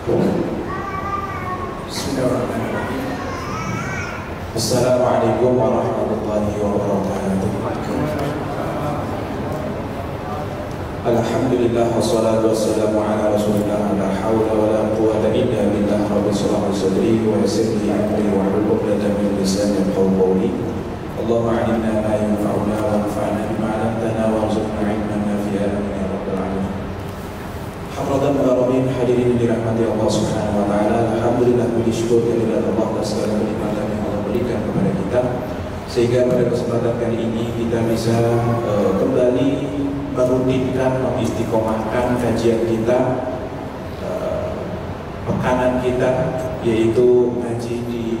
Bismillahirrahmanirrahim. Assalamualaikum warahmatullahi wabarakatuh. Alhamdulillah wassalatu wassalamu ala rasulillah. La hawla wa la quwwata illa billah. Rabbi shrah li sadri wa yassir li amri wa hlul 'uqdatam min lisani yafqahu qawli. Allahumma 'allimna ma yanfa'una wanfa'na bima 'allamtana warzuqna 'ilman nafi'an ya rabbal alamin. Hafratan al-gharabin, hadirin dirahmati Allah Subhanahu wa taala. Alhamdulillah, puji syukur kehadirat Allah atas segala kenikmatan yang Allah berikan kepada kita, sehingga pada kesempatan kali ini kita bisa kembali merutinkan, mengistiqomahkan kajian kita, pekanan kita, yaitu ngaji di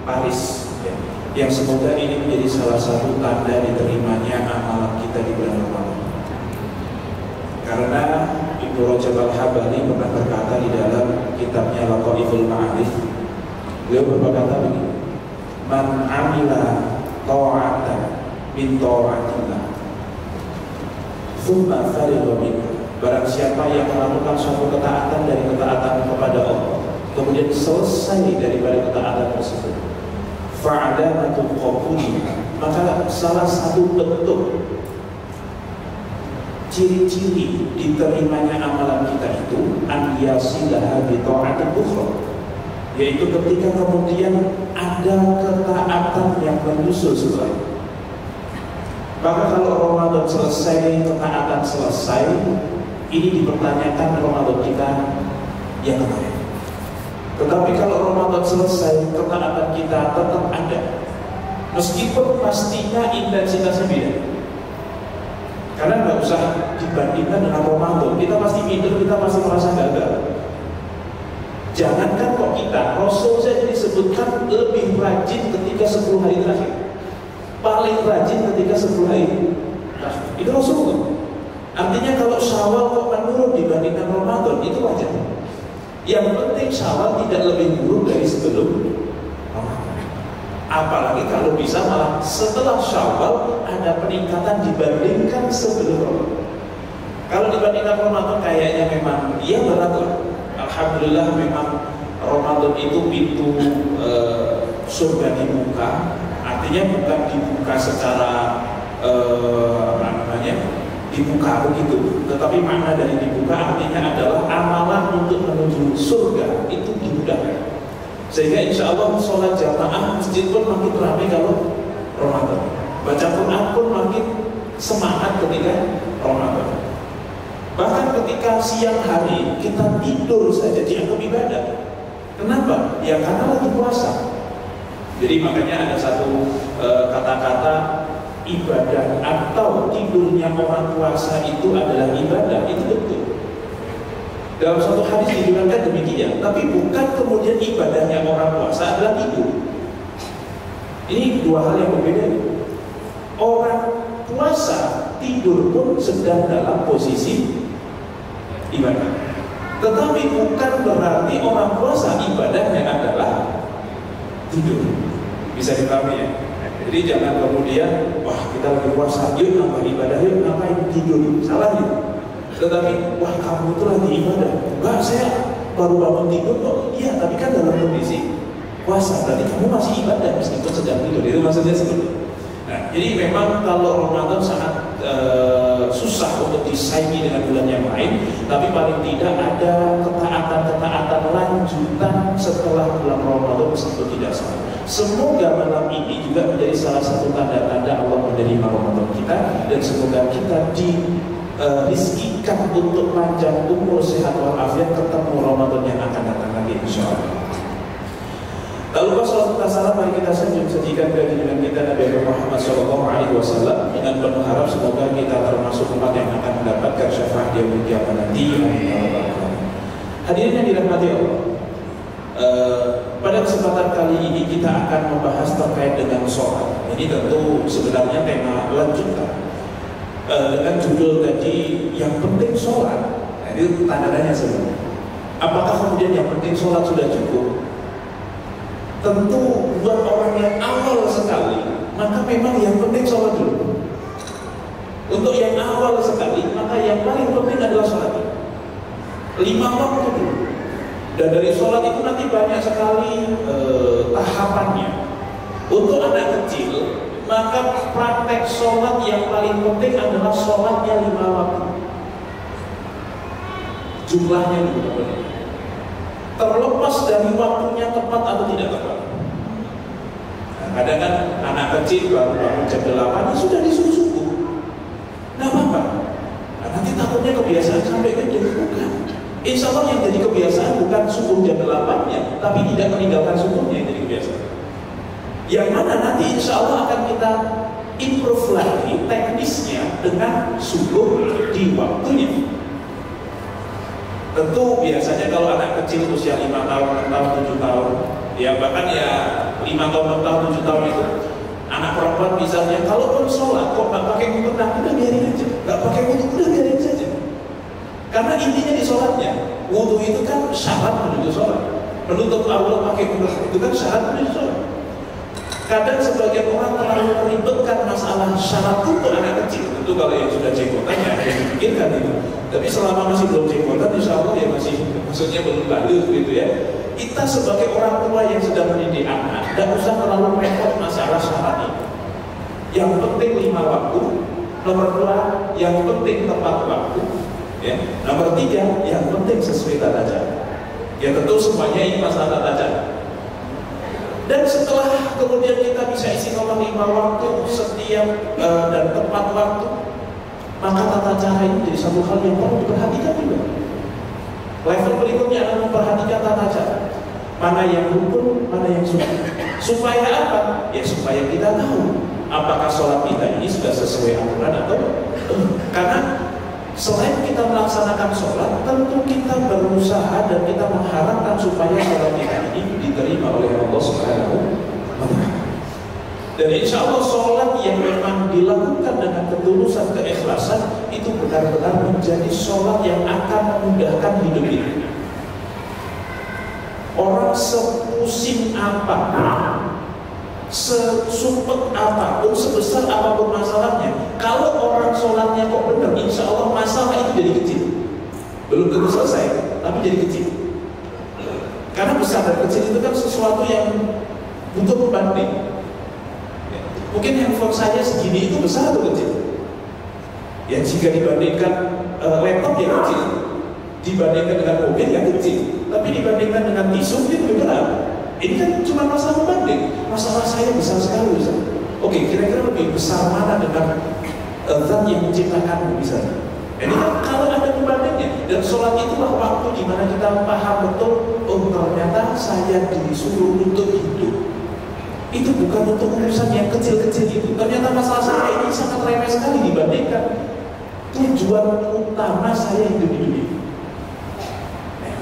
Paris, ya, yang semoga ini menjadi salah satu tanda diterimanya amalan kita di bulan Ramadan. Karena Ibnu Rajab Al-Hambali pernah berkata di dalam kitabnya Laqaiful Ma'arif, beliau berkata begini, man amila ta'atan min ta'atillah thumma farigha minha, barang siapa yang melakukan suatu ketaatan dari ketaatan kepada Allah, kemudian selesai daripada ketaatan tersebut, fa'alamatul qabuli, maka salah satu bentuk ciri-ciri diterimanya amalan kita itu an yasilaha bi ta'atin ukhra, yaitu ketika kemudian ada ketaatan yang menyusul setelah itu. Maka kalau Ramadan selesai, ketaatan selesai, ini dipertanyakan Ramadan kita yang kemarin. Tetapi kalau Ramadan selesai, ketaatan kita tetap ada, meskipun pastinya intensitasnya beda. Karena nggak usah dibandingkan dengan Ramadan, kita pasti minder, kita pasti merasa gagal. Jangankan kok kita, Rasul saja disebutkan lebih rajin ketika 10 hari terakhir, paling rajin ketika 10 hari terakhir. Itu Rasul. Artinya kalau Syawal kok menurun dibandingkan Ramadan, itu wajar. Yang penting Syawal tidak lebih buruk dari sebelum Ramadan. Apalagi kalau bisa malah setelah Syawal ada peningkatan dibandingkan sebelum Ramadan. Kalau dibandingkan Ramadan kayaknya memang iya berat lah. Alhamdulillah memang Ramadan itu pintu surga dibuka. Artinya bukan dibuka secara dibuka begitu, tetapi makna dari dibuka artinya adalah amalan untuk menuju surga itu dimudahkan. Sehingga insya Allah sholat jamaah masjid pun makin ramai kalau Ramadan, baca Quran pun makin semangat ketika Ramadan. Bahkan ketika siang hari kita tidur saja dianggap ibadah. Kenapa? Ya karena lagi puasa. Jadi makanya ada satu kata-kata ibadah atau tidurnya orang puasa itu adalah ibadah, itu betul. Dalam suatu hadis dibilangkan demikian, tapi bukan kemudian ibadahnya orang puasa adalah tidur. Ini dua hal yang berbeda. Orang puasa tidur pun sedang dalam posisi ibadah. Tetapi bukan berarti orang puasa ibadahnya adalah tidur. Bisa dipahami ya? Jadi jangan kemudian, wah kita lagi puasa, yuk nambah ibadah, yuk ngapain tidur, salah ya. Tetapi, wah kamu itu lagi ibadah. Enggak, saya baru bangun tidur kok. Iya, tapi kan dalam kondisi puasa, berarti kamu masih ibadah meskipun sedang tidur. Itu maksudnya seperti itu. Nah, jadi memang kalau Ramadan sangat susah untuk disaingi dengan bulan yang lain, tapi paling tidak ada ketaatan-ketaatan lanjutan setelah bulan Ramadan meskipun tidak sama. Semoga malam ini juga menjadi salah satu tanda-tanda Allah menerima Ramadan kita, dan semoga kita rizkikan untuk panjang umur, sehat walafiat, ketemu Ramadan yang akan datang lagi insyaallah. Tak lupa salat salam, mari kita sajikan kehidupan kita Nabi Muhammad SAW dengan penuh harap semoga kita termasuk umat yang akan mendapatkan syafaat di yaumul qiyamah nanti. Hadirin yang dirahmati Allah, pada kesempatan kali ini kita akan membahas terkait dengan sholat. Ini tentu sebenarnya tema lanjutan dengan judul tadi yang penting sholat. Nah, itu tanda tanya sebenarnya. Apakah kemudian yang penting sholat sudah cukup? Tentu buat orang yang awal sekali, maka memang yang penting sholat dulu. Untuk yang awal sekali, maka yang paling penting adalah sholat. 5 waktu dulu. Dan dari sholat itu nanti banyak sekali tahapannya. Untuk anak kecil, maka praktek sholat yang paling penting adalah sholatnya 5 waktu. Jumlahnya juga terlepas dari waktunya tepat atau tidak tepat. Nah, kadang kan anak kecil baru bangun jam 8 sudah disuruh subuh. Nah apa? Nah, nanti takutnya kebiasaan sampai gede. Bukan. Insya Allah yang jadi kebiasaan bukan subuh jam 8-nya, tapi tidak meninggalkan subuhnya yang jadi kebiasaan. Yang mana nanti insya Allah akan kita improve lagi teknisnya dengan subuh di waktunya. Tentu biasanya kalau anak kecil usia 5 tahun, 6 tahun, 7 tahun, ya bahkan ya 5 tahun, 6 tahun, 7 tahun itu anak perempuan misalnya, kalau pun sholat kok nggak pakai mukena, udah biarin aja. Nggak pakai wudu, udah biarin saja. Karena intinya di sholatnya, wudu itu kan syarat menuju sholat. Menutup aurat pakai wudu itu kan syarat menuju sholat. Kadang sebagian orang terlalu meribetkan masalah syarat untuk anak kecil. Tentu kalau yang sudah jenggotan ya dipikirkan itu. Tapi selama masih belum jenggotan, insya Allah ya masih, maksudnya belum balik gitu ya. Kita sebagai orang tua yang sedang mendidik anak, tidak usah terlalu repot masalah syarat itu. Yang penting 5 waktu. Nomor 2, yang penting tepat waktu. Ya. Nomor 3, yang penting sesuai tata cara. Ya tentu semuanya ini masalah tata cara. Dan setelah kemudian kita bisa isi nomor 5 waktu setiap dan tepat waktu, maka tata cara ini jadi satu hal yang perlu diperhatikan juga. Level berikutnya adalah memperhatikan tata cara. Mana yang rukun, mana yang sunnah. Supaya apa? Ya supaya kita tahu apakah sholat kita ini sudah sesuai aturan atau karena selain kita melaksanakan sholat, tentu kita berusaha dan kita mengharapkan supaya sholat kita ini diterima oleh Allah Subhanahu wa Ta'ala. Dan insya Allah sholat yang memang dilakukan dengan ketulusan, keikhlasan itu benar-benar menjadi sholat yang akan memudahkan hidup ini. Orang sepusing apa, sesumpet apapun, sebesar apapun masalahnya, kalau orang sholatnya kok benar, insya Allah masalah itu jadi kecil. Belum tentu selesai, tapi jadi kecil. Karena besar dan kecil itu kan sesuatu yang butuh pembanding. Mungkin handphone saya segini itu besar atau kecil? Ya jika dibandingkan laptop ya kecil, dibandingkan dengan mobil ya kecil, tapi dibandingkan dengan tisu itu lebih berat. Ini kan cuma masalah membanding. Masalah saya besar sekali, besar. Oke, kira-kira lebih besar mana dengan zat yang menciptakanmu misalnya. Ini kan kalau ada pembandingnya. Dan sholat itulah waktu di mana kita paham betul, oh ternyata saya disuruh untuk hidup. Itu bukan untuk urusan yang kecil-kecil itu. Ternyata masalah saya ini sangat remeh sekali dibandingkan tujuan utama saya hidup di dunia.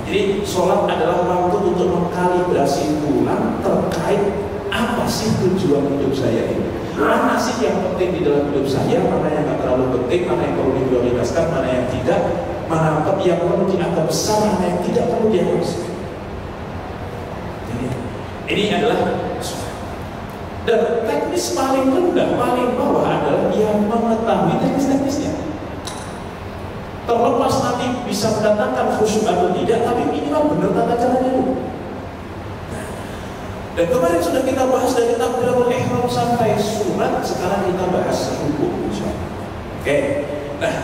Jadi sholat adalah waktu untuk mengkalibrasi ulang terkait apa sih tujuan hidup saya ini. Mana sih yang penting di dalam hidup saya, mana yang tidak terlalu penting, mana yang perlu diprioritaskan, mana yang tidak, mana yang perlu dianggap besar, mana yang tidak perlu dianggap besar. Ini adalah sholat. Dan teknis paling rendah, paling bawah adalah yang mengetahui teknis-teknisnya. Terlepas nanti bisa mendatangkan khusyuk atau tidak, tapi minimal benar tata caranya dulu. Dan kemarin sudah kita bahas dari takbiratul ihram sampai surat, sekarang kita bahas hukum. Oke. Nah,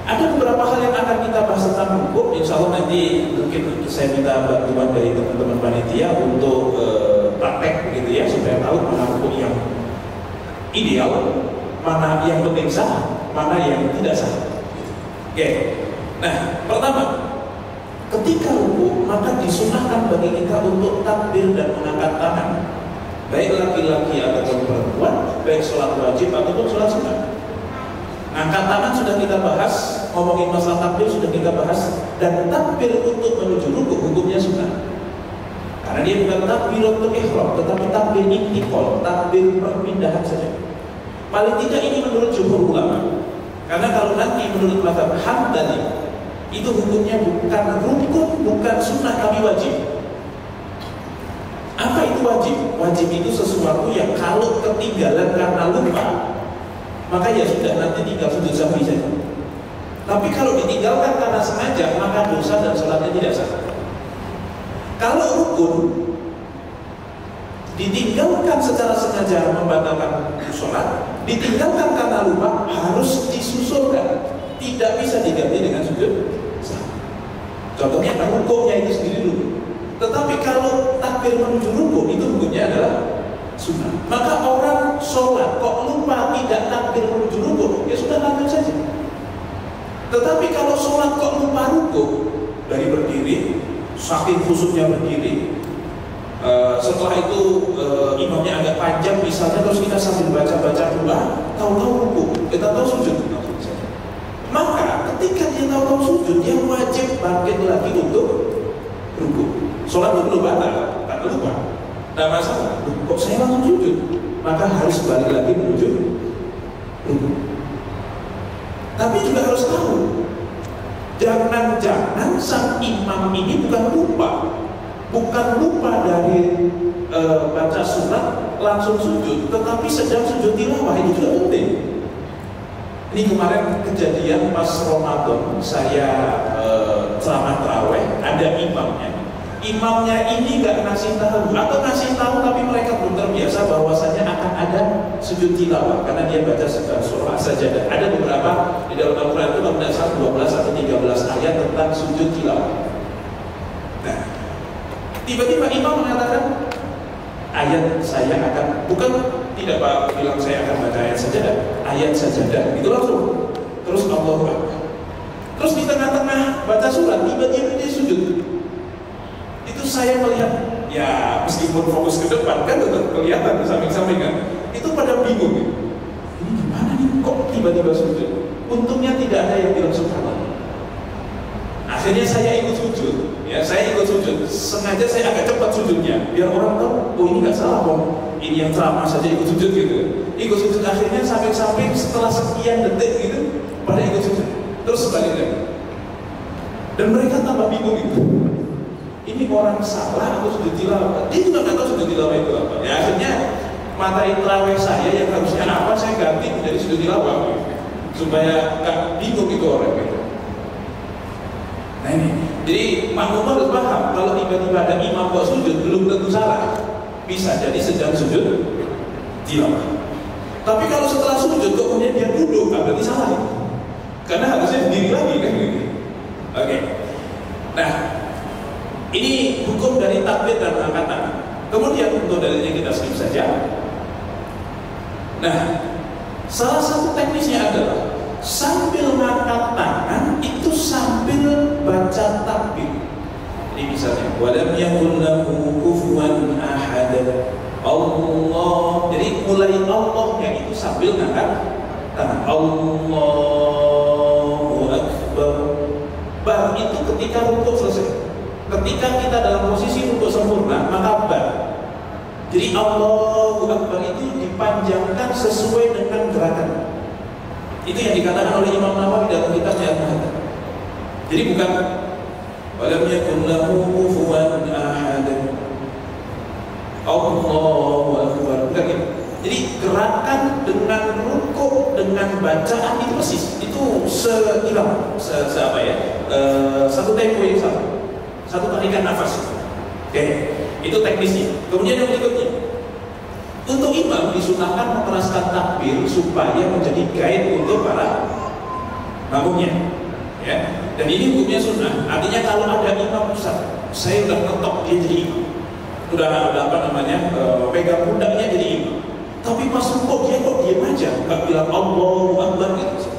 ada beberapa hal yang akan kita bahas tentang hukum. Insya Allah nanti mungkin saya minta bantuan dari teman-teman panitia untuk praktek begitu ya, supaya tahu mana hukum yang ideal, mana yang penting sah, mana yang tidak sah. Oke. Nah, pertama, ketika ruku maka disunahkan bagi kita untuk takbir dan mengangkat tangan, baik laki-laki ataupun perempuan, baik sholat wajib ataupun sholat sunnah. Angkat tangan sudah kita bahas, ngomongin masalah takbir sudah kita bahas, dan takbir untuk menuju ruku hukumnya sunnah. Karena dia bukan takbir untuk ihram, tetapi takbir intikal, takbir perpindahan saja. Paling tidak ini menurut jumhur ulama. Karena kalau nanti menurut mazhab Hambali itu hukumnya bukan rukun, bukan sunnah, tapi wajib. Apa itu wajib? Wajib itu sesuatu yang kalau ketinggalan karena lupa, maka ya sudah nanti tinggal sujud sahwi saja. Tapi kalau ditinggalkan karena sengaja, maka dosa dan sholatnya tidak sah. Kalau rukun ditinggalkan secara sengaja membatalkan sholat, ditinggalkan karena lupa, harus disusulkan, tidak bisa diganti dengan sujud sahwi. Contohnya rukunnya itu sendiri dulu. Tetapi kalau takbir menuju rukun, itu rukunnya adalah sunnah. Maka orang sholat kok lupa tidak takbir menuju rukun, ya sudah lanjut saja. Tetapi kalau sholat kok lupa rukun, dari berdiri, saking khusyuknya berdiri, setelah itu imamnya agak panjang misalnya, terus kita sambil baca-baca doa, tahu-tahu rukun, kita tahu sujud. Maka ketika dia tahu-tahu sujud, dia wajib bangkit lagi untuk rukun. Sholat belum batal, karena lupa. Tidak masalah, kok saya langsung sujud? Maka harus balik lagi menuju rukun. Tapi juga harus tahu, jangan-jangan sang imam ini bukan lupa dari baca surat langsung sujud, tetapi sedang sujud tilawah. Ini juga penting. Ini kemarin kejadian pas Ramadan, saya ceramah tarawih, ada imamnya ini nggak ngasih tahu, atau ngasih tahu tapi mereka belum terbiasa bahwasanya akan ada sujud tilawah karena dia baca surah sajadah. Ada beberapa di dalam Al-Quran itu kalau tidak salah 12 atau 13 ayat tentang sujud tilawah. Nah, tiba-tiba imam mengatakan ayat saya akan, bukan tidak Pak bilang saya akan baca ayat sajadah, ayat sajadah itu langsung. Terus Allahu Akbar. Terus di tengah-tengah baca surat tiba-tiba dia sujud. Itu saya melihat, ya meskipun fokus ke depan kan tetap kelihatan di samping-samping kan. Itu pada bingung ya. Ini gimana nih kok tiba-tiba sujud? Untungnya tidak ada yang bilang subhanallah. Akhirnya saya ikut sujud. Ya, saya ikut sujud. Sengaja saya agak cepat sujudnya biar orang tahu, oh ini nggak salah kok. Ini yang ceramah saja ikut sujud gitu. Ikut sujud, akhirnya samping-samping setelah sekian detik gitu pada ikut sujud. Terus balik lagi. Dan mereka tambah bingung itu. Ini orang salah atau sujud tilawah? Dia juga nggak tahu sujud tilawah itu apa. Ya akhirnya materi tarawih saya yang harusnya apa saya ganti menjadi sujud tilawah supaya nggak bingung itu orang gitu. Nah ini, jadi makmum harus paham kalau tiba-tiba ada imam kok sujud belum tentu salah. Bisa jadi sedang sujud tilawah. Tapi kalau setelah sujud kemudian dia duduk, berarti salah. Karena harusnya berdiri lagi kan gitu. Oke. Nah, ini hukum dari takbir dan angkat tangan. Kemudian untuk dalilnya kita skip saja. Nah, salah satu teknisnya adalah sambil ngangkat tangan itu sambil baca takbir. Ini misalnya, walam yakul lahu kufuwan ahad. Allah. Jadi mulai Allahnya itu sambil ngangkat tangan. Allahu Akbar. Bar itu ketika rukuk selesai. Ketika kita dalam posisi rukuk sempurna, maka bar. Jadi Allahu Akbar itu dipanjangkan sesuai dengan gerakan. Itu yang dikatakan oleh Imam Nawawi dalam kitabnya Al-Muhadzab. Jadi bukan walam yakun lahu kufuwan ahad. Allahu Akbar. Bukan gitu. Jadi gerakan dengan rukuk dengan bacaan itu persis. Itu seimbang, apa ya? Satu tempo yang sama. Satu tarikan nafas. Oke, itu teknisnya. Kemudian yang berikutnya, untuk imam disunahkan meneraskan takbir supaya menjadi guide untuk para makmumnya. Ya, dan ini hukumnya sunnah. Artinya kalau ada imam besar, saya udah ngetok dia jadi imam, udah apa namanya, pegang pundaknya jadi imam. Tapi pas rukuk dia kok diam aja, nggak bilang Allahu Akbar gitu.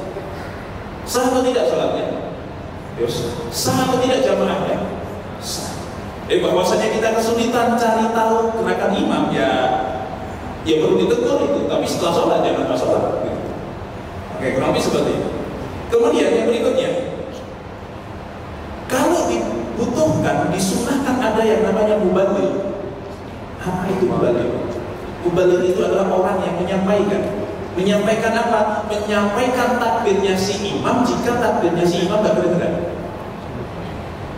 Sah atau tidak salatnya? Yes. Sah atau tidak jamaahnya? Bahwasanya kita kesulitan cari tahu gerakan imam, ya perlu ditegur itu. Tapi setelah sholat jangan pas sholat. Gitu. Oke, kurang lebih seperti itu. Kemudian yang berikutnya, kalau dibutuhkan, disunahkan ada yang namanya mubaligh. Apa itu mubaligh? Mubaligh itu adalah orang yang menyampaikan apa? Menyampaikan takbirnya si imam jika takbirnya si imam tak kedengaran.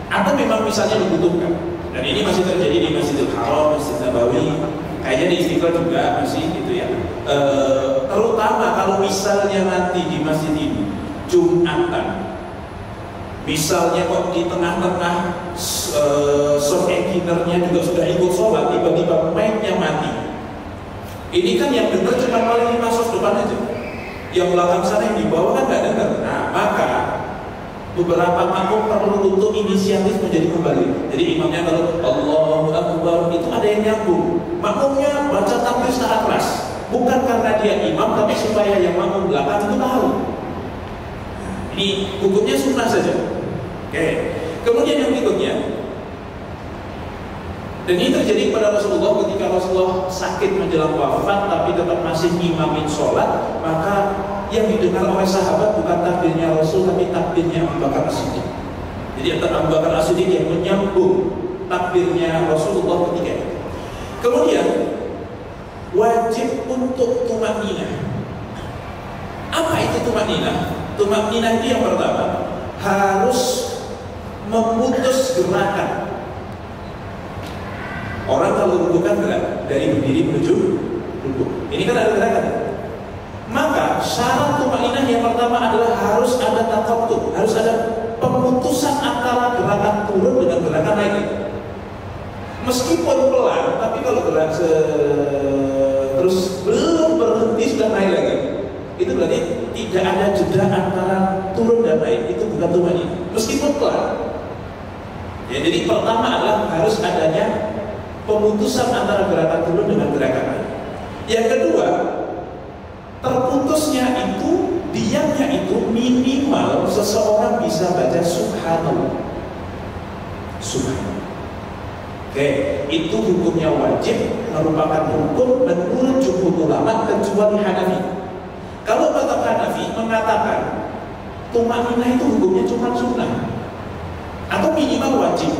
Atau memang misalnya dibutuhkan. Dan ini masih terjadi di Masjidil Haram, Masjid Nabawi, kayaknya di Istiqlal juga masih gitu ya. Terutama kalau misalnya nanti di masjid ini Jumatan, misalnya kok di tengah-tengah sound beginnernya juga sudah ikut sholat, tiba-tiba mic-nya mati. Ini kan yang dengar cuma paling 5 soft depan aja. Yang belakang sana yang di bawah kan nggak dengar. Nah, maka beberapa makmum perlu untuk inisiatif menjadi kembali. Jadi imamnya kalau Allahu Akbar itu ada yang nyambung. Makmumnya baca takbir secara keras. Bukan karena dia imam, tapi supaya yang makmum belakang itu tahu. Ini hukumnya sunnah saja. Oke. Kemudian yang berikutnya, dan ini terjadi pada Rasulullah ketika Rasulullah sakit menjelang wafat tapi tetap masih imamin sholat, maka yang didengar oleh sahabat bukan takbirnya Rasul tapi takbirnya Abu Bakar As-Siddiq. Jadi Abu Bakar As-Siddiq yang menyambung takbirnya Rasulullah ketika itu. Kemudian wajib untuk tumakninah. Apa itu tumakninah? Tumakninah itu yang pertama harus memutus gerakan. Orang kalau rukuk kan gerak dari berdiri menuju rukuk. Ini kan ada gerakan. Maka syarat tumakninah yang pertama adalah harus ada taqattub, harus ada pemutusan antara gerakan turun dengan gerakan naik. Meskipun pelan, tapi kalau gerak terus belum berhenti sudah naik lagi, itu berarti tidak ada jeda antara turun dan naik. Itu bukan tumakninah, meskipun pelan. Ya, jadi pertama adalah harus adanya pemutusan antara gerakan turun dengan gerakan naik. Yang kedua, terputusnya itu, diamnya itu minimal seseorang bisa baca subhanallah. Subhanallah. Oke, itu hukumnya wajib, merupakan hukum menurut jumhur ulama kecuali Hanafi. Kalau mazhab Hanafi mengatakan tumakninah itu hukumnya cuma sunnah atau minimal wajib,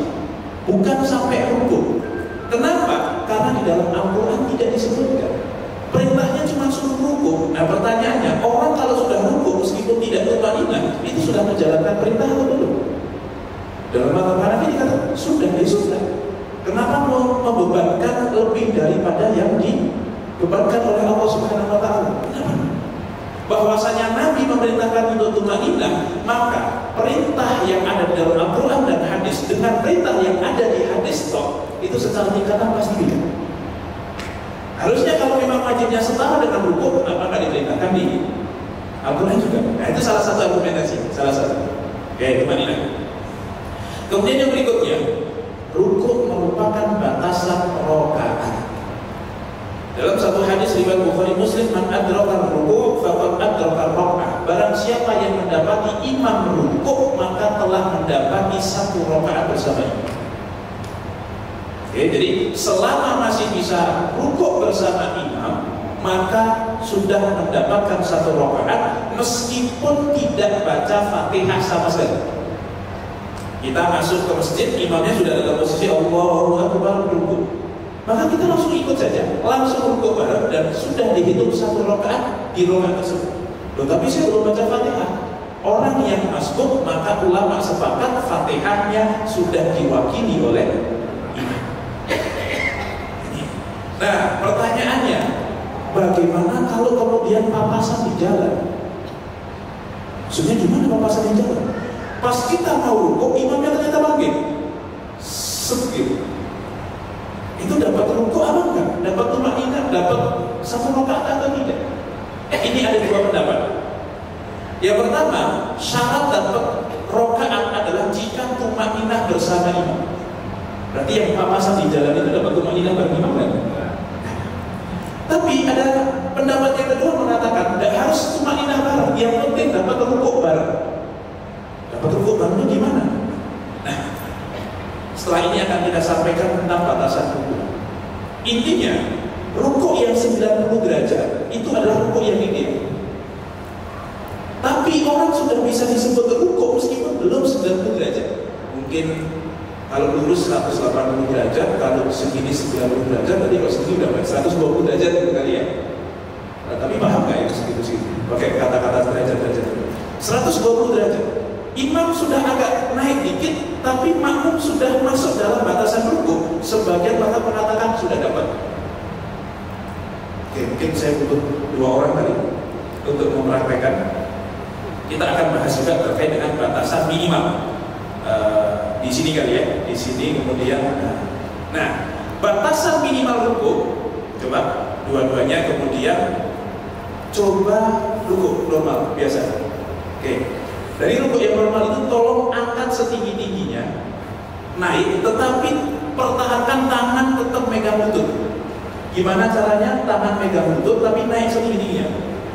bukan sampai rukun. Kenapa? Karena di dalam Al-Quran tidak disebutkan. Perintahnya cuma suruh rukuk. Nah pertanyaannya, orang kalau sudah rukuk meskipun tidak tumakninah, itu sudah menjalankan perintah atau belum? Dalam mazhab Hanafi dikatakan sudah, ya sudah. Kenapa membebankan lebih daripada yang dibebankan oleh Allah Subhanahu Wa Taala? Kenapa? Bahwasanya Nabi memerintahkan untuk tumakninah, maka perintah yang ada di dalam Al-Quran dan hadis dengan perintah yang ada di hadis itu secara tingkatan pasti beda. Harusnya kalau memang wajibnya setara dengan rukuk, kenapa nggak diperintahkan di Al-Quran juga? Nah itu salah satu argumentasi, salah satu. Oke, tumakninah. Kemudian yang berikutnya, rukuk merupakan batasan rakaat. Dalam satu hadis riwayat Bukhari Muslim, man adraka rukuk faqad adraka rakaat. Barang siapa yang mendapati imam rukuk, maka telah mendapati satu rakaat bersama imam. Oke, jadi selama masih bisa rukuk bersama imam, maka sudah mendapatkan satu rakaat meskipun tidak baca Fatihah sama sekali. Kita masuk ke masjid, imamnya sudah dalam posisi Allahu Akbar rukuk. Maka kita langsung ikut saja, langsung rukuk bareng dan sudah dihitung satu rakaat di rakaat tersebut. Loh, tapi saya belum baca Fatihah. Orang yang masbuk, maka ulama sepakat Fatihahnya sudah diwakili oleh imam. Nah, pertanyaannya, bagaimana kalau kemudian papasan di jalan? Maksudnya gimana papasan di jalan? Pas kita mau rukuk, imamnya ternyata bangkit. Gitu. Itu dapat rukuk apa enggak? Dapat tumakninah, dapat satu rakaat atau tidak? Ini ada dua pendapat. Yang pertama, syarat dapat rakaat adalah jika tumakninah bersama imam. Berarti yang papasan di jalan itu dapat tumakninah bareng imam kan? Tapi ada pendapat yang kedua mengatakan tidak harus tumakninah bareng, yang penting dapat rukuk bareng. Dapat rukuk bareng itu gimana? Nah, setelah ini akan kita sampaikan tentang batasan rukuk. Intinya, rukuk yang 90 derajat itu adalah rukuk yang ideal. Tapi orang sudah bisa disebut rukuk meskipun belum 90 derajat. Mungkin kalau lurus 180 derajat, kalau segini 90 derajat, tadi kalau segini udah 120 derajat itu kali ya. Nah, tapi paham nggak ya segitu-segitu? Pakai kata-kata derajat-derajat. 120 derajat. Imam sudah agak naik dikit, tapi makmum sudah masuk dalam batasan rukuk. Sebagian bahkan mengatakan sudah dapat. Oke, mungkin saya butuh 2 orang tadi untuk mempraktekkan. Kita akan bahas juga terkait dengan batasan minimal. Di sini kali ya, di sini kemudian Nah, batasan minimal rukuk, coba dua-duanya kemudian coba rukuk normal biasa. Oke. Dari rukuk yang normal itu tolong angkat setinggi-tingginya, naik, tetapi pertahankan tangan tetap megang lutut. Gimana caranya? Tangan megang lutut tapi naik setinggi-tingginya.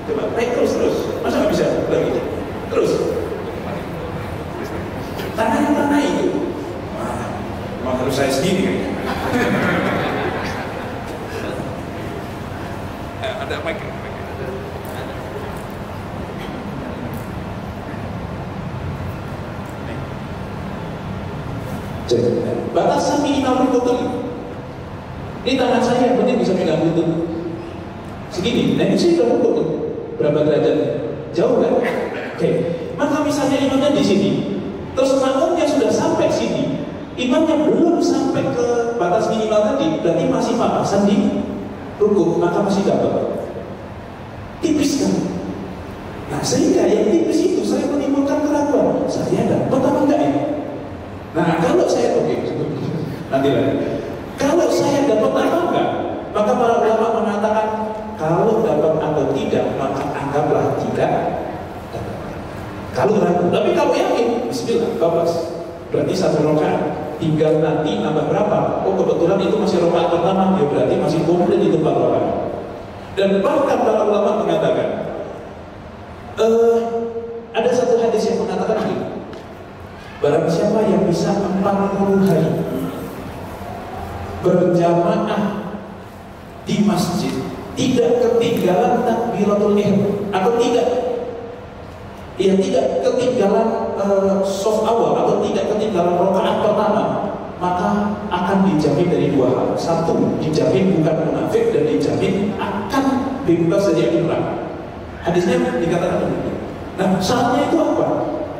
Coba naik terus. Masa nggak bisa lagi? Terus. Tangannya tak naik. Wah, memang harus saya sendiri kayaknya. Ada mic. Batasan minimal lutut ini tangan saya yang penting bisa megang lutut segini. Nah ini saya udah lutut berapa derajat? Jauh kan? Oke. Maka misalnya imamnya di sini, terus makmumnya sudah sampai sini, imamnya belum sampai ke batas minimal tadi, berarti masih papasan di rukuk, maka masih dapat. Tipis kan? Nah sehingga yang tipis itu saya menimbulkan keraguan, saya dapat apa enggak ini? Nah kalau saya nanti lagi. Kalau saya dapat apa enggak, maka para ulama mengatakan kalau dapat atau tidak maka anggaplah tidak dapat. Kalau ragu, tapi kalau yakin, bismillah, bablas. Berarti satu rakaat. Tinggal nanti nambah berapa? Oh kebetulan itu masih rakaat pertama, ya berarti masih komplit itu 4 rakaat. Dan bahkan para ulama mengatakan, ada satu hadis yang mengatakan begini. Barang siapa yang bisa 40 hari berjamaah di masjid, tidak ketinggalan takbiratul ihram atau tidak ketinggalan soft awal atau tidak ketinggalan rakaat pertama, maka akan dijamin dari 2 hal. Satu, dijamin bukan munafik, dan dijamin akan bebas dari neraka. Hadisnya dikatakan begitu. Nah, syaratnya itu apa?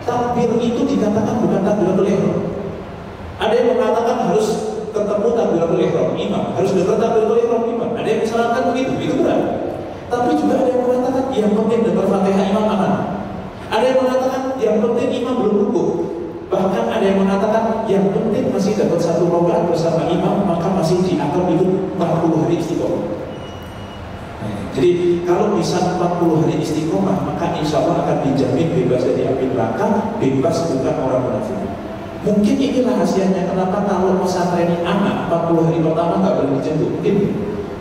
Takbir itu dikatakan bukan takbiratul ihram. Ada yang mengatakan harus ketemu takbiratul ihram imam, harus dengar takbiratul ihram imam. Ada yang mensyaratkan begitu, itu benar. Tapi juga ada yang mengatakan yang penting dengar Fatihah imam aman. Ada yang mengatakan yang penting imam belum rukuk. Bahkan ada yang mengatakan yang penting masih dapat 1 rakaat bersama imam, maka masih dianggap itu 40 hari istiqomah. Jadi kalau bisa 40 hari istiqomah, maka insya Allah akan dijamin bebas dari api neraka, bebas bukan orang munafik. Mungkin ini rahasianya kenapa kalau pesantren anak 40 hari pertama nggak boleh dijemput. Mungkin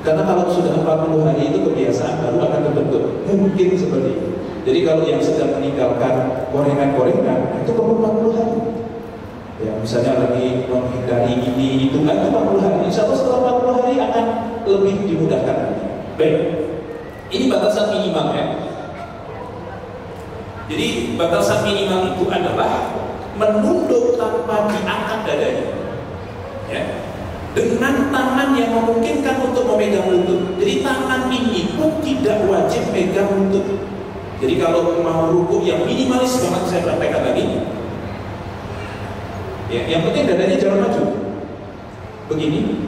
karena kalau sudah 40 hari itu kebiasaan baru akan terbentuk. Mungkin seperti itu. Jadi kalau yang sedang meninggalkan gorengan-gorengan itu perlu 40 hari. Ya misalnya lagi menghindari ini itu kan 40 hari. Insya Allah setelah 40 hari akan lebih dimudahkan. Baik. Ini batasan minimal ya. Jadi batasan minimal itu adalah menunduk tanpa diangkat dadanya, ya, dengan tangan yang memungkinkan untuk memegang lutut. Jadi tangan ini pun tidak wajib pegang lutut. Jadi kalau mau rukuk yang minimalis banget saya sampaikan tadi, ya, yang penting dadanya jangan maju. Begini.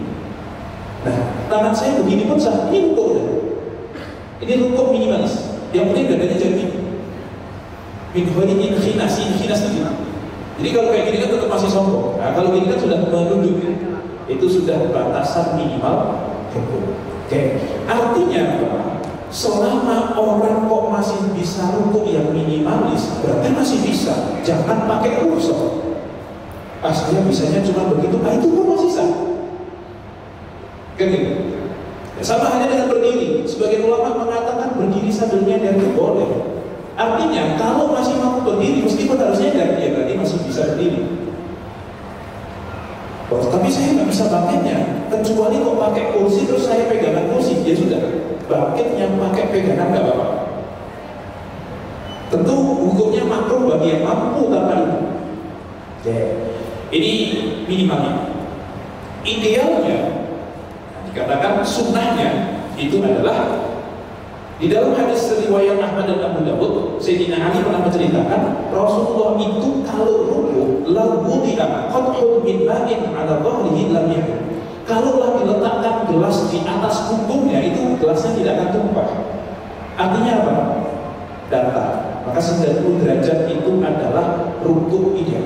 Nah, tangan saya begini pun sah. Ini rukuk. Ini rukuk minimalis. Yang penting dadanya jangan gini. Minhoini khinas itu gini. Jadi kalau kayak gini kan tetap masih sombong. Nah, kalau gini kan sudah menunduk. Itu sudah batasan minimal rukuk. Oke. Artinya apa? Selama orang kok masih bisa rukuk yang minimalis, berarti masih bisa. Jangan pakai rukshoh. Aslinya bisanya cuma begitu. Nah, itu pun masih sah. Kan gitu. Sama halnya dengan berdiri. Sebagian ulama mengatakan berdiri sambil nyender itu boleh. Artinya kalau masih mampu berdiri meskipun harus nyender, ya berarti masih bisa berdiri. Oh, tapi saya nggak bisa bangkitnya, kecuali kok pakai kursi terus saya pegangan kursi, ya sudah. Bangkit yang pakai pegangan nggak apa-apa. Tentu hukumnya makruh bagi yang mampu tanpa itu. Ya. Ini minimalnya. Idealnya dikatakan sunnahnya itu adalah di dalam hadis riwayat Ahmad dan Abu Dawud, Sayyidina Ali pernah menceritakan Rasulullah itu kalau rukuk la wudi'a qadhun min ma'in 'ala dhahrihi lam yakun. Kalaulah diletakkan gelas di atas punggungnya itu gelasnya tidak akan tumpah. Artinya apa? Datar. Maka 90 derajat itu adalah rukuk ideal.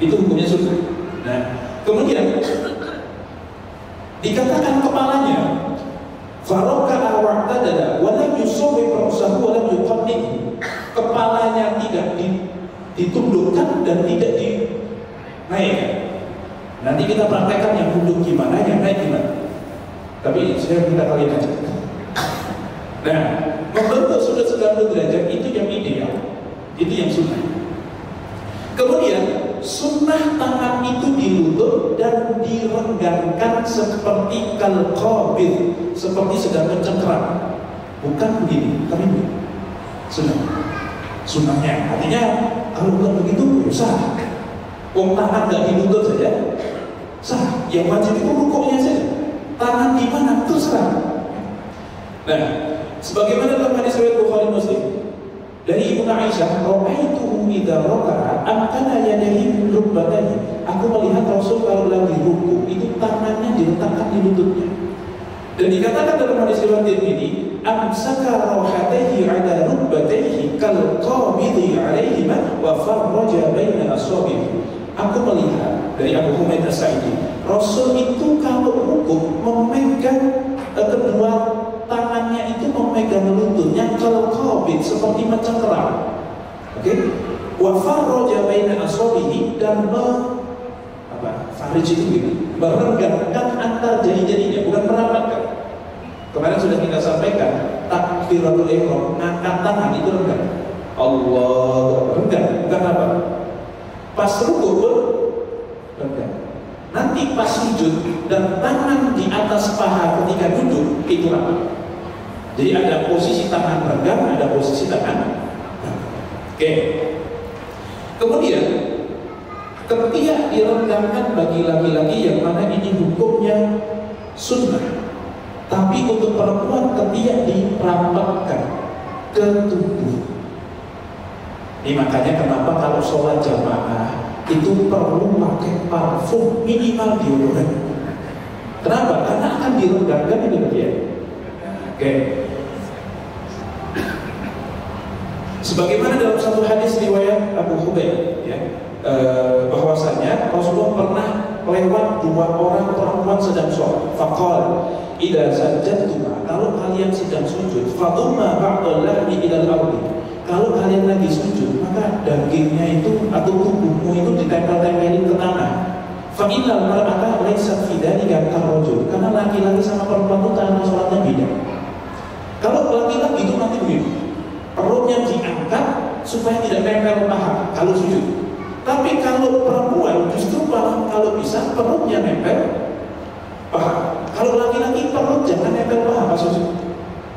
Itu hukumnya sunnah. Nah, kemudian Dikatakan kepalanya, faraka wa'tadala wa lam yusawwi ra'sahu wa lam yuqaddim. Kepalanya tidak ditundukkan dan tidak dinaikkan. Nanti kita praktekkan yang tunduk gimana, yang naik gimana. Tapi saya minta kalian aja. Nah, membentuk sudut 90 derajat itu yang ideal, itu yang sunnah. Kemudian sunnah tangan itu dilutut dan direnggangkan seperti kal-qabid, seperti sedang mencengkeram. Bukan begini, tapi begini. Sunnahnya, artinya kalau bukan begitu sah. Tangan nggak dilutut saja sah. Yang wajib itu rukuknya saja. Tangan di mana terserah. Nah, sebagaimana dalam hadis riwayat Bukhari Muslim dari Ibu Aisyah, "Ra'aituhu idza raka'a amkana yadayhi rukbatayhi." Aku melihat Rasul kalau lagi ruku itu tangannya diletakkan di lututnya. Dan dikatakan dalam hadis riwayat Tirmidzi, "Amsaka rawhatayhi 'ala rukbatayhi kal qabidhi 'alaihima wa farraja baina asabihi." Aku melihat dari Abu Humaid As-Sa'idi, Rasul itu kalau ruku memegang kedua tangannya itu memegang lututnya kal qabid, seperti mencengkeram. Oke? Wa farraja baina asabihi, dan farij itu gini, merenggangkan antar jari-jarinya, bukan merapatkan. Kemarin sudah kita sampaikan, takbiratul ihram, angkat tangan itu renggang. Allah renggang, bukan apa? Pas ruku pun renggang. Nanti pas sujud dan tangan di atas paha ketika duduk itu rapat. Jadi ada posisi tangan renggang, ada posisi tangan. Oke. Kemudian ketiak direnggangkan bagi laki-laki, yang mana ini hukumnya sunnah. Tapi untuk perempuan ketiak dirapatkan ke tubuh. Ini makanya kenapa kalau sholat jamaah itu perlu pakai parfum minimal deodoran. Kenapa? Karena akan direnggangkan itu ketiak. Oke. Sebagaimana dalam satu hadis riwayat Abu Hubair, ya, bahwasanya Rasulullah pernah lewat dua orang perempuan sedang sholat. Faqal, idza sajadtum, kalau kalian sedang sujud, fadumma ba'dal lahmi ilal ardi. Kalau kalian lagi sujud, maka dagingnya itu atau tubuhmu itu ditempel-tempelin ke tanah. Fa innal mar'ata laysat fi dzalika karrajul, karena laki-laki sama perempuan itu tangan sholatnya beda. Kalau laki-laki itu nanti begini, perutnya diangkat supaya tidak nempel paha kalau sujud. Tapi kalau perempuan justru kalau bisa perutnya nempel paha. Kalau laki-laki perut jangan nempel paha pas sujud.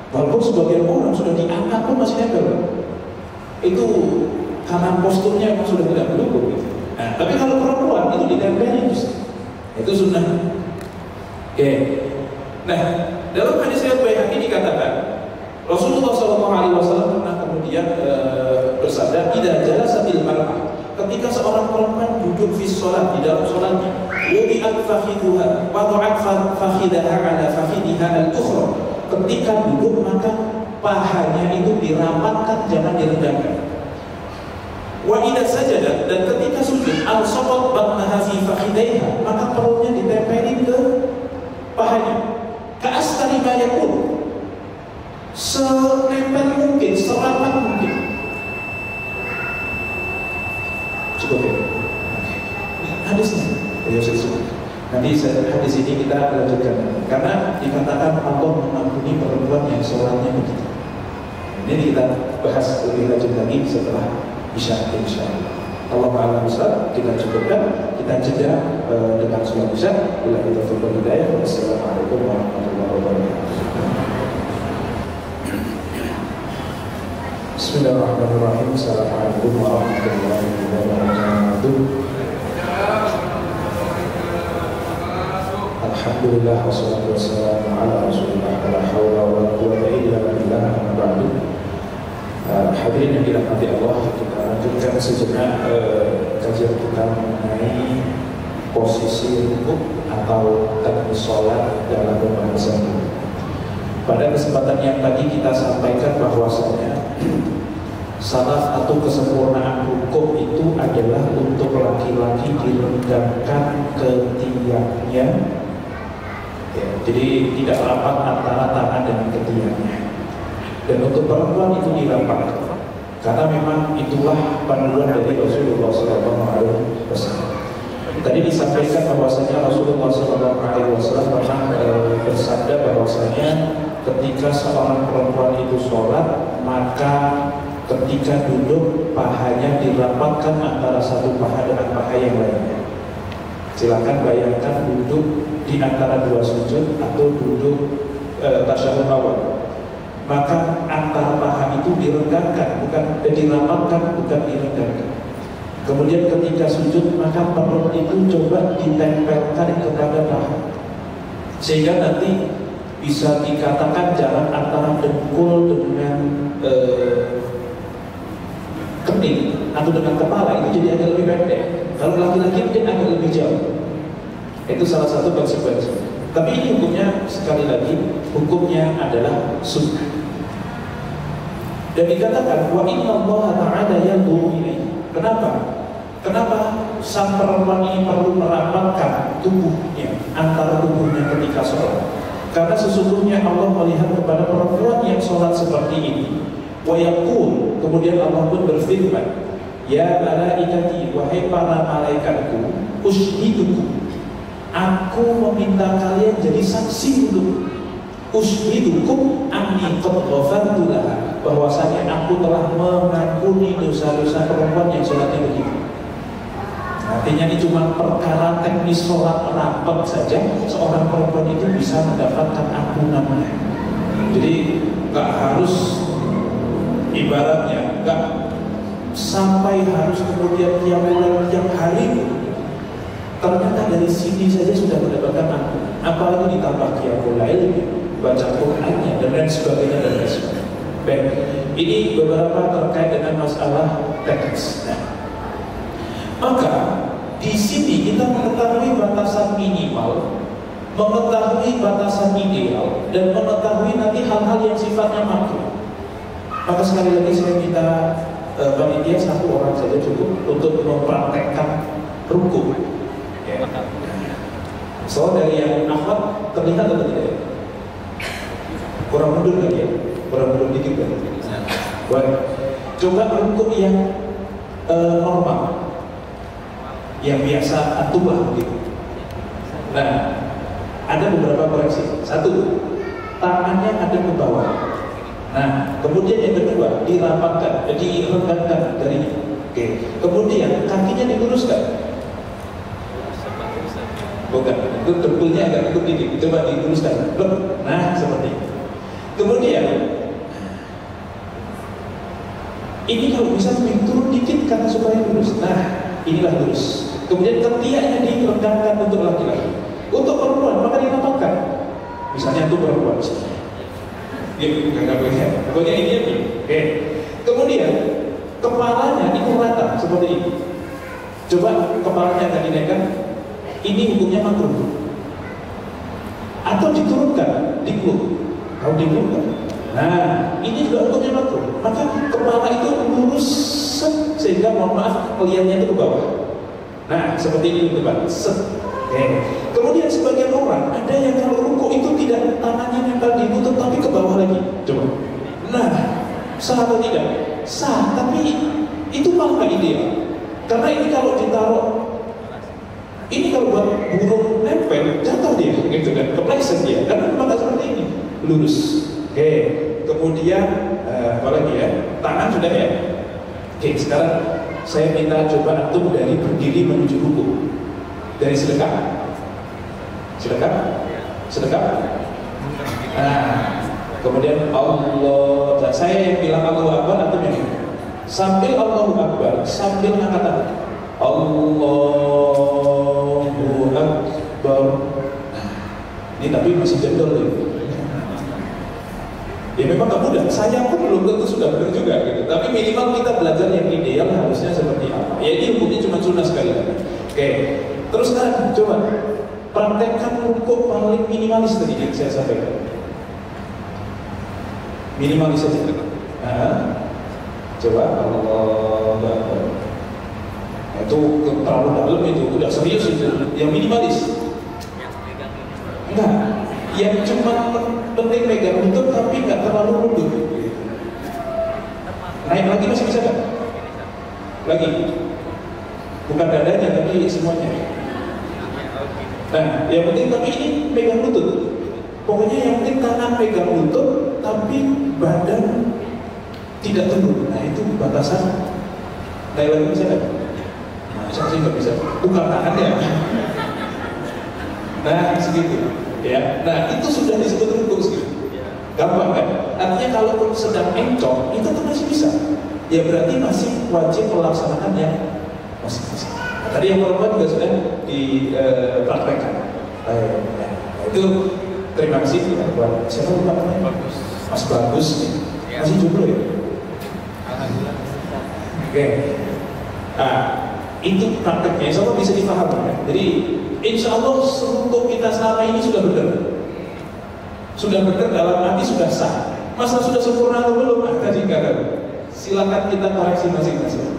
Walaupun sebagian orang sudah diangkat pun masih nempel. Itu karena posturnya memang sudah tidak mendukung. Nah, tapi kalau perempuan itu ditempelin justru. Itu sunnah. Oke. Nah, dalam hadis riwayat Baihaqi dikatakan Rasulullah SAW pernah kemudian bersabda, "Idza jalasatil mar'ah," ketika seorang perempuan duduk fi sholat, di dalam sholatnya, wudi'at fakhiduha wada'at fakhidaha ala fakhidiha al-ukhra, ketika duduk maka pahanya itu dirapatkan, jangan direndahkan. Wa idza sajada, dan ketika sujud, al-saqat batnaha fi fakhidaiha, maka perutnya ditempelin ke pahanya. Ka'astari ma yakun, senempel mungkin, serapat mungkin. Cukup ya? Hadisnya nanti hadis ini kita lanjutkan, karena dikatakan Allah mengampuni perempuan yang sholatnya begitu. Ini kita bahas lebih lanjut lagi setelah Isya, insyaallah. Allah Ta'ala bisa kita cukupkan, kita jeda dengan sholat Isya. Bila kita berdoa hidayah. Wassalamualaikum warahmatullahi wabarakatuh. Bismillahirrahmanirrahim. Assalamualaikum warahmatullahi wabarakatuh. Alhamdulillah wassalatu wassalamu ala Rasulillah wa la haula wa la quwwata illa billah, amma ba'du. Hadirin yang dirahmati Allah, kita lanjutkan sejenak kajian kita mengenai posisi rukuk atau teknik sholat dalam pembahasan ini. Pada kesempatan yang tadi kita sampaikan bahwasanya salaf atau kesempurnaan rukuk itu adalah untuk laki-laki direnggangkan ketiaknya Ya, jadi tidak rapat antara tangan dengan ketiaknya. Dan untuk perempuan itu dirapatkan, karena memang itulah panduan dari Rasulullah SAW. Tadi disampaikan bahwasanya Rasulullah SAW pernah bersabda bahwasanya ketika seorang perempuan itu sholat, maka ketika duduk pahanya dirapatkan antara satu paha dengan paha yang lainnya. Silakan bayangkan duduk di antara dua sujud atau duduk tasyahud awal. Maka antara paha itu direnggangkan, bukan dirapatkan, bukan direnggangkan. Kemudian ketika sujud, maka perut itu coba ditempelkan kepada paha, sehingga nanti bisa dikatakan jarak antara dengkul dengan kening atau dengan kepala itu jadi agak lebih pendek. Kalau laki-laki mungkin agak lebih jauh. Itu salah satu konsekuensi. Tapi ini hukumnya, sekali lagi, hukumnya adalah sunnah. Dan dikatakan wa inna Allah ta'ala yanzuru ilaihi. Kenapa? Kenapa sang perempuan ini perlu merapatkan tubuhnya, antara tubuhnya ketika sholat? Karena sesungguhnya Allah melihat kepada perempuan yang sholat seperti ini. Wa yaqul, kemudian Allah pun berfirman, ya malaikati, wahai para malaikatku, ushidukum, aku meminta kalian jadi saksi untuk ushidukum anni qad ghafartu laha, bahwasanya aku telah mengampuni dosa-dosa perempuan yang sholatnya begitu. Artinya ini cuma perkara teknis sholat rapat saja, seorang perempuan itu bisa mendapatkan ampunannya. Jadi nggak harus, ibaratnya nggak sampai harus kemudian tiap hari. Ternyata dari sini saja sudah mendapatkan ampunan. Apalagi ditambah qiyamul lail, baca Qur'annya dan lain sebagainya dan lain sebagainya. Baik, ini beberapa terkait dengan masalah teknis. Maka di sini kita mengetahui batasan minimal, mengetahui batasan ideal, dan mengetahui nanti hal-hal yang sifatnya makruh. Maka sekali lagi saya minta panitia satu orang saja cukup untuk mempraktekkan rukuk. Ya. So dari yang akhwat terlihat atau tidak? Kurang mundur kan ya? Kurang mundur dikit kan? Baik. Coba rukuk yang normal, yang biasa atubah gitu. Nah, ada beberapa koreksi. Satu, tangannya ada ke bawah. Nah, kemudian yang kedua, dirapatkan, direnggangkan dari ini. Oke. Kemudian kakinya diluruskan. Bukan, itu dengkulnya agak ikut dikit. Coba diluruskan. Nah, seperti ini. Kemudian ini kalau bisa turun dikit karena supaya lurus. Nah, inilah lurus. Kemudian ketiaknya direnggangkan untuk laki-laki. Untuk perempuan maka dirapatkan. Misalnya untuk perempuan, pokoknya ini. Oke. Kemudian kepalanya itu rata seperti ini. Coba kepalanya agak dinaikkan. Ini hukumnya makruh. Atau diturunkan, dikuluk. Kalau dikuluk, nah ini juga hukumnya makruh. Maka kepala itu lurus sehingga mohon maaf kelihatannya itu ke bawah. Nah, seperti ini teman. Kemudian sebagian orang ada yang kalau rukuk itu tidak tangannya nempel di lutut tapi ke bawah lagi. Coba. Nah, sah atau tidak? Sah, tapi itu malah nggak ideal. Karena ini kalau ditaruh, ini kalau buat burung nempel jatuh dia, gitu kan? Kepleset dia. Karena memang seperti ini, lurus. Oke. Kemudian apa lagi ya? Tangan sudah ya. Oke, sekarang saya minta coba antum dari berdiri menuju rukuk. Dari sedekap. Sedekap. Nah, kemudian Allah. Dan saya yang bilang Allahu Akbar, antum yang sambil Allahu Akbar, sambil angkat tangan. Allahu Akbar. Nah, ini tapi masih jendol nih. Ya memang gak mudah, saya pun belum tentu sudah benar juga gitu. Tapi minimal kita belajar yang ideal harusnya seperti apa. Ya ini hukumnya cuma sunnah sekali lagi. Oke, terus kan coba praktekkan rukuk paling minimalis tadi yang saya sampaikan. Minimalis saja. Coba Allah Akbar. Itu terlalu dalam itu, udah serius itu. Yang minimalis. Enggak. yang cuma penting megang lutut tapi nggak terlalu lutut. Naik lagi masih bisa nggak? Lagi, bukan dadanya tapi semuanya. Nah, yang penting tapi ini megang lutut. Pokoknya yang penting tangan pegang lutut tapi badan tidak turun. Nah itu batasan. Naik lagi bisa nggak? Nah, saya sih nggak bisa. Bukan tangan ya. Nah segitu. Ya. Nah itu sudah disebut rukuk segitu. Gampang kan? Artinya kalau sedang encok itu tuh masih bisa. Ya berarti masih wajib melaksanakan yang masing-masing. Nah, tadi yang perempuan juga sudah dipraktekkan. Ya. Itu terima kasih buat siapa lupa namanya? Mas Bagus. Masih jomblo ya? Alhamdulillah. Oke. Nah, itu prakteknya, insya Allah bisa dipahami ya. Jadi, insya Allah untuk kita selama ini sudah benar. Sudah benar dalam arti sudah sah. Masa sudah sempurna atau belum? Tadi kata. Silakan kita koreksi masing-masing.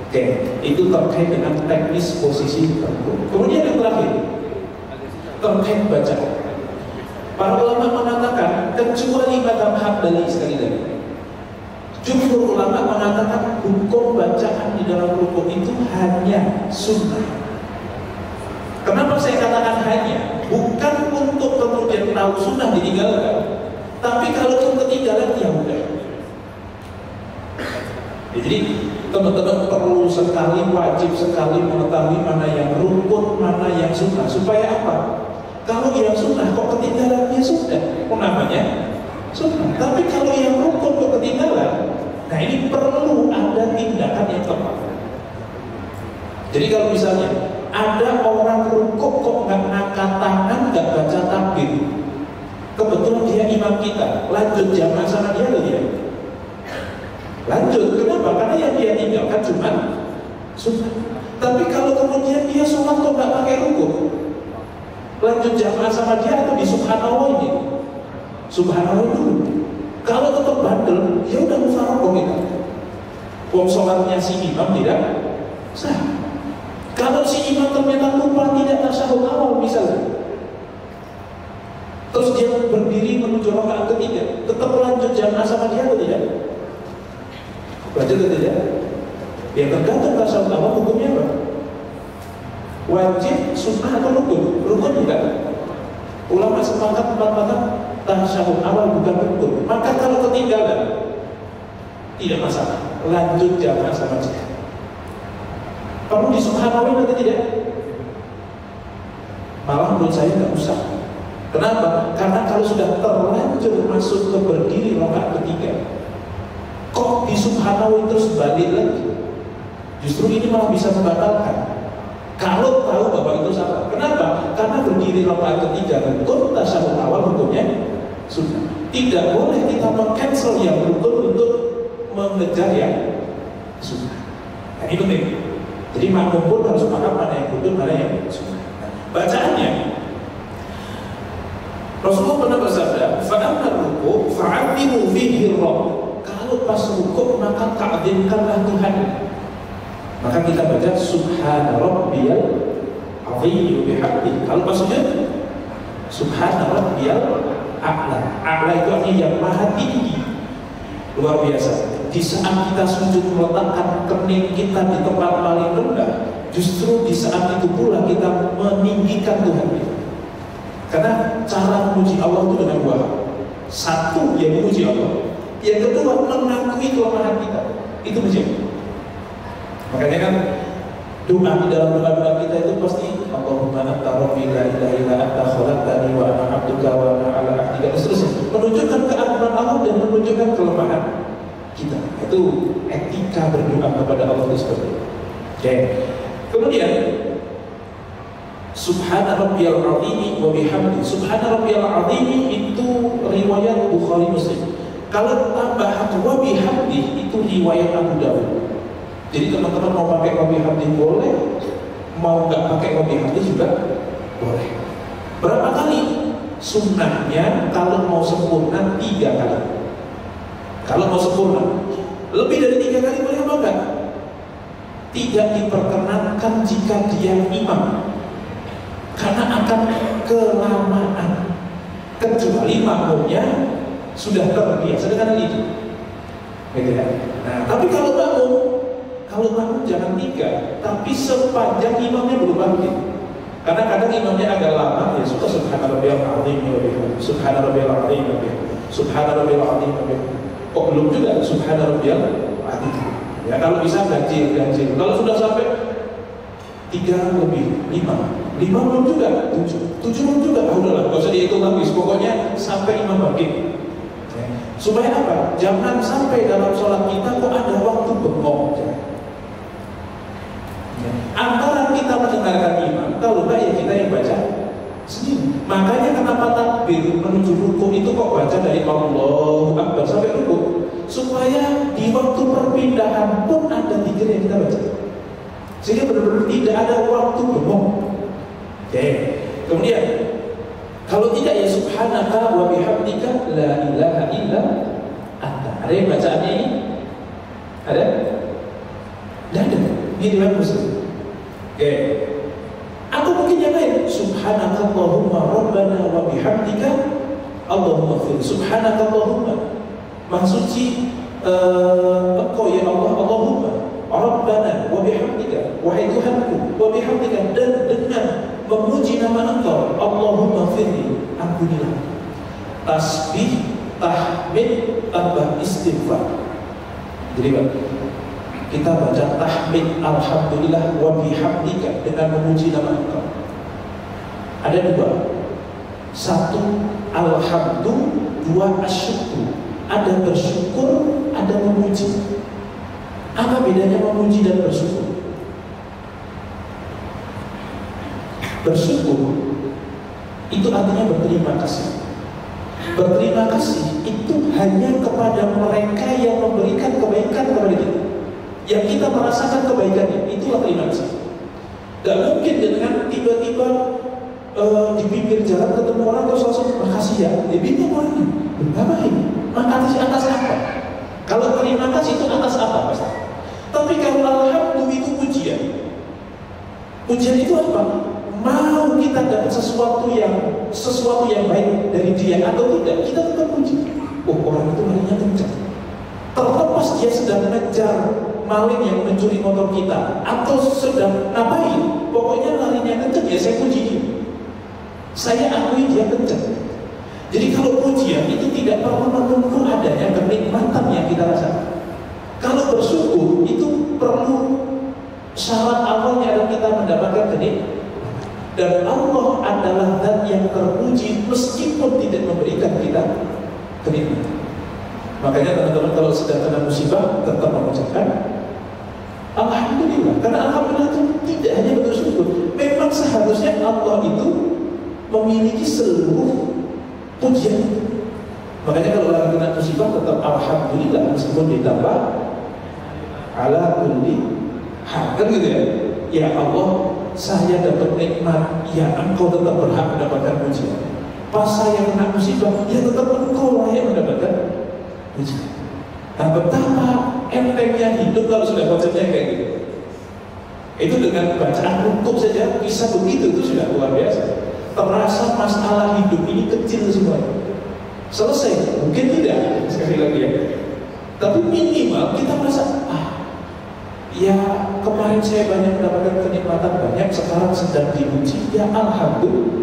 Oke, itu terkait dengan teknis posisi rukuk. Kemudian yang terakhir, terkait bacaan. Para ulama mengatakan kecuali mazhab Hambali sekali lagi. Jumhur ulama mengatakan hukum bacaan di dalam rukuk itu hanya sunnah. Kenapa saya katakan hanya? Bukan untuk kemudian tahu sunnah ditinggalkan, tapi kalau pun ketinggalan ya udah. Jadi teman-teman perlu sekali, wajib sekali mengetahui mana yang rukun, mana yang sunnah. Supaya apa? Kalau yang sunnah kok ketinggalan, ya sudah. Namanya sunnah. Tapi kalau yang rukun kok ketinggalan, nah ini perlu ada tindakan yang tepat. Jadi kalau misalnya ada orang rukuk kok nggak ngangkat tangan, nggak baca takbir, kebetulan dia imam kita, lanjut jamaah sama dia loh ya. Lanjut, kenapa? Karena yang dia tinggalkan cuma sunnah. Tapi kalau kemudian dia sholat kok nggak pakai rukuk, lanjut jamaah sama dia atau di subhanallah ini? Subhanallah dulu. Kalau tetap bandel, ya udah mufarokoh kita. Wong sholatnya si imam tidak sah. Kalau si imam ternyata lupa tidak tasyahud awal misalnya, terus dia berdiri menuju rakaat ketiga, tetap lanjut jamaah sama dia atau tidak? Lanjut atau tidak? Ya tergantung tasyahud awal hukumnya apa? Wajib, sunnah atau rukun? Rukun bukan. Ulama sepakat empat tasyahud awal bukan rukun. Maka kalau ketinggalan tidak masalah, lanjut jamaah sama dia. Perlu disubhanallah atau tidak? Malah menurut saya nggak usah. Kenapa? Karena kalau sudah terlanjur masuk ke berdiri rakaat ketiga, kok disubhanallah terus balik lagi? Justru ini malah bisa membatalkan. Kalau tahu bahwa itu salah. Kenapa? Karena berdiri rakaat ketiga rukun, tasyahud awal hukumnya sunnah. Tidak boleh kita meng-cancel yang rukun untuk mengejar yang sunnah. Nah, ini penting. Jadi makmum pun harus paham mana yang rukun, mana yang sunnah. Nah, bacaannya, Rasulullah pernah bersabda, "Fa'amma ruku' fa'adhimu fihi rabb." Kalau pas rukuk maka ta'zimkanlah Tuhan. Maka kita baca subhana rabbiyal azim bihamdi. Kalau pas sujud subhana rabbiyal a'la. A'la itu artinya yang maha tinggi. Luar biasa. Di saat kita sujud meletakkan kening kita di tempat paling rendah, justru di saat itu pula kita meninggikan Tuhan kita. Karena cara memuji Allah itu dengan dua hal. Satu, ya memuji Allah. Yang kedua, mengakui kelemahan kita. Itu muji. Makanya kan doa di dalam doa kita itu pasti Allahumma anta rabbi la ilaha illa anta khalaqtani wa ana 'abduka wa ana 'ala 'ahdika dan seterusnya. Menunjukkan keagungan Allah dan menunjukkan kelemahan kita. Itu etika berdoa kepada Allah itu seperti itu. Oke. Kemudian Subhana rabbiyal azimi wa bihamdi. Subhana rabbiyal azimi itu riwayat Bukhari Muslim. Kalau tambahan wa bihamdi itu riwayat Abu Dawud. Jadi teman-teman mau pakai wa bihamdi boleh, mau nggak pakai wa bihamdi juga boleh. Berapa kali? Sunnahnya kalau mau sempurna 3 kali. Kalau mau sempurna lebih dari 3 kali boleh apa enggak? Tidak diperkenankan jika dia imam, karena akan kelamaan. kecuali makmumnya sudah terbiasa dengan itu. Gitu ya. Nah, tapi kalau makmum jangan 3, tapi sepanjang imamnya belum bangkit. Karena kadang imamnya agak lama, ya suka subhanarabbiyal azim wa bihamdihi, subhanarabbiyal azim wa bihamdihi, subhanarabbiyal azim wa bihamdihi. Kok belum juga subhanarabbiyal azim. Ya kalau bisa ganjil. Kalau sudah sampai 3 lebih 5 belum juga, 7 belum juga. Udahlah, enggak usah dihitung lagi. Pokoknya sampai imam bangkit. Supaya apa? Jangan sampai dalam sholat kita kok ada waktu bengong. Antara kita mendengarkan imam, kalau enggak ya kita yang baca sendiri. Makanya kenapa takbir menuju rukuk itu kok baca dari Allahu Akbar sampai rukuk, supaya di waktu perpindahan pun ada zikir yang kita baca, sehingga benar-benar tidak ada waktu bengong. Oke. Kemudian kalau tidak ya subhanaka wa bihamdika la ilaha illa anta. Ada yang bacaannya ini? Ada? Tidak ada. Ini riwayat Muslim. Oke. Aku mungkin yang lain. Subhanakallahumma rabbana wa bihamdika Allahumma fir. Subhanakallahumma. Maha suci Engkau ya Allah, Allahumma rabbana wa bihamdika, wahai Tuhanku, wa bihamdika, dan dengan memuji nama Engkau, Allahumma firli, ampunilah. Tasbih, tahmid, tambah istighfar. Jadi kita baca tahmid alhamdulillah wa bihamdika dengan memuji nama Engkau. Ada 2. 1 alhamdu, 2 asyukur. Ada bersyukur, ada memuji. Apa bedanya memuji dan bersyukur? Bersyukur itu artinya berterima kasih. Berterima kasih itu hanya kepada mereka yang memberikan kebaikan kepada kita, yang kita merasakan kebaikannya. Itulah terima kasih. Gak mungkin dengan tiba-tiba di pinggir jalan ketemu orang terus langsung makasih ya. Dia bingung orangnya. Ngapain? Makasih atas apa? Kalau terima kasih itu atas apa, Mas? Tapi kalau alhamdulillah itu pujian. Pujian itu apa? Mau kita dapat sesuatu yang baik dari dia atau tidak, kita tetap puji. Oh, orang itu larinya kencang. Terlepas dia sedang mengejar maling yang mencuri motor kita atau sedang ngapain, pokoknya larinya kencang, ya saya puji dia. Saya akui dia kencang. Jadi kalau pujian itu tidak perlu menunggu adanya kenikmatan yang kita rasakan. Kalau bersyukur itu perlu syarat awalnya adalah kita mendapatkan kenikmatan. Dan Allah adalah zat yang terpuji meskipun tidak memberikan kita kenikmatan. Makanya teman-teman kalau sedang kena musibah tetap mengucapkan alhamdulillah. Karena alhamdulillah itu tidak hanya bersyukur. Memang seharusnya Allah itu memiliki seluruh pujian. Makanya kalau lagi kena musibah tetap alhamdulillah meskipun ditambah ala kulli hal, kan gitu ya. Ya Allah, saya dapat nikmat, ya Engkau tetap berhak mendapatkan pujian. Pas saya kena musibah, ya tetap Engkau layak mendapatkan pujian. Nah, betapa entengnya hidup kalau sudah konsepnya kayak gitu. Itu dengan bacaan rukuk saja bisa begitu, itu sudah luar biasa. Terasa masalah hidup ini kecil semua. Selesai, mungkin tidak sekali lagi ya. Tapi minimal kita merasa ya kemarin saya banyak mendapatkan kenikmatan banyak, sekarang sedang diuji, ya alhamdulillah.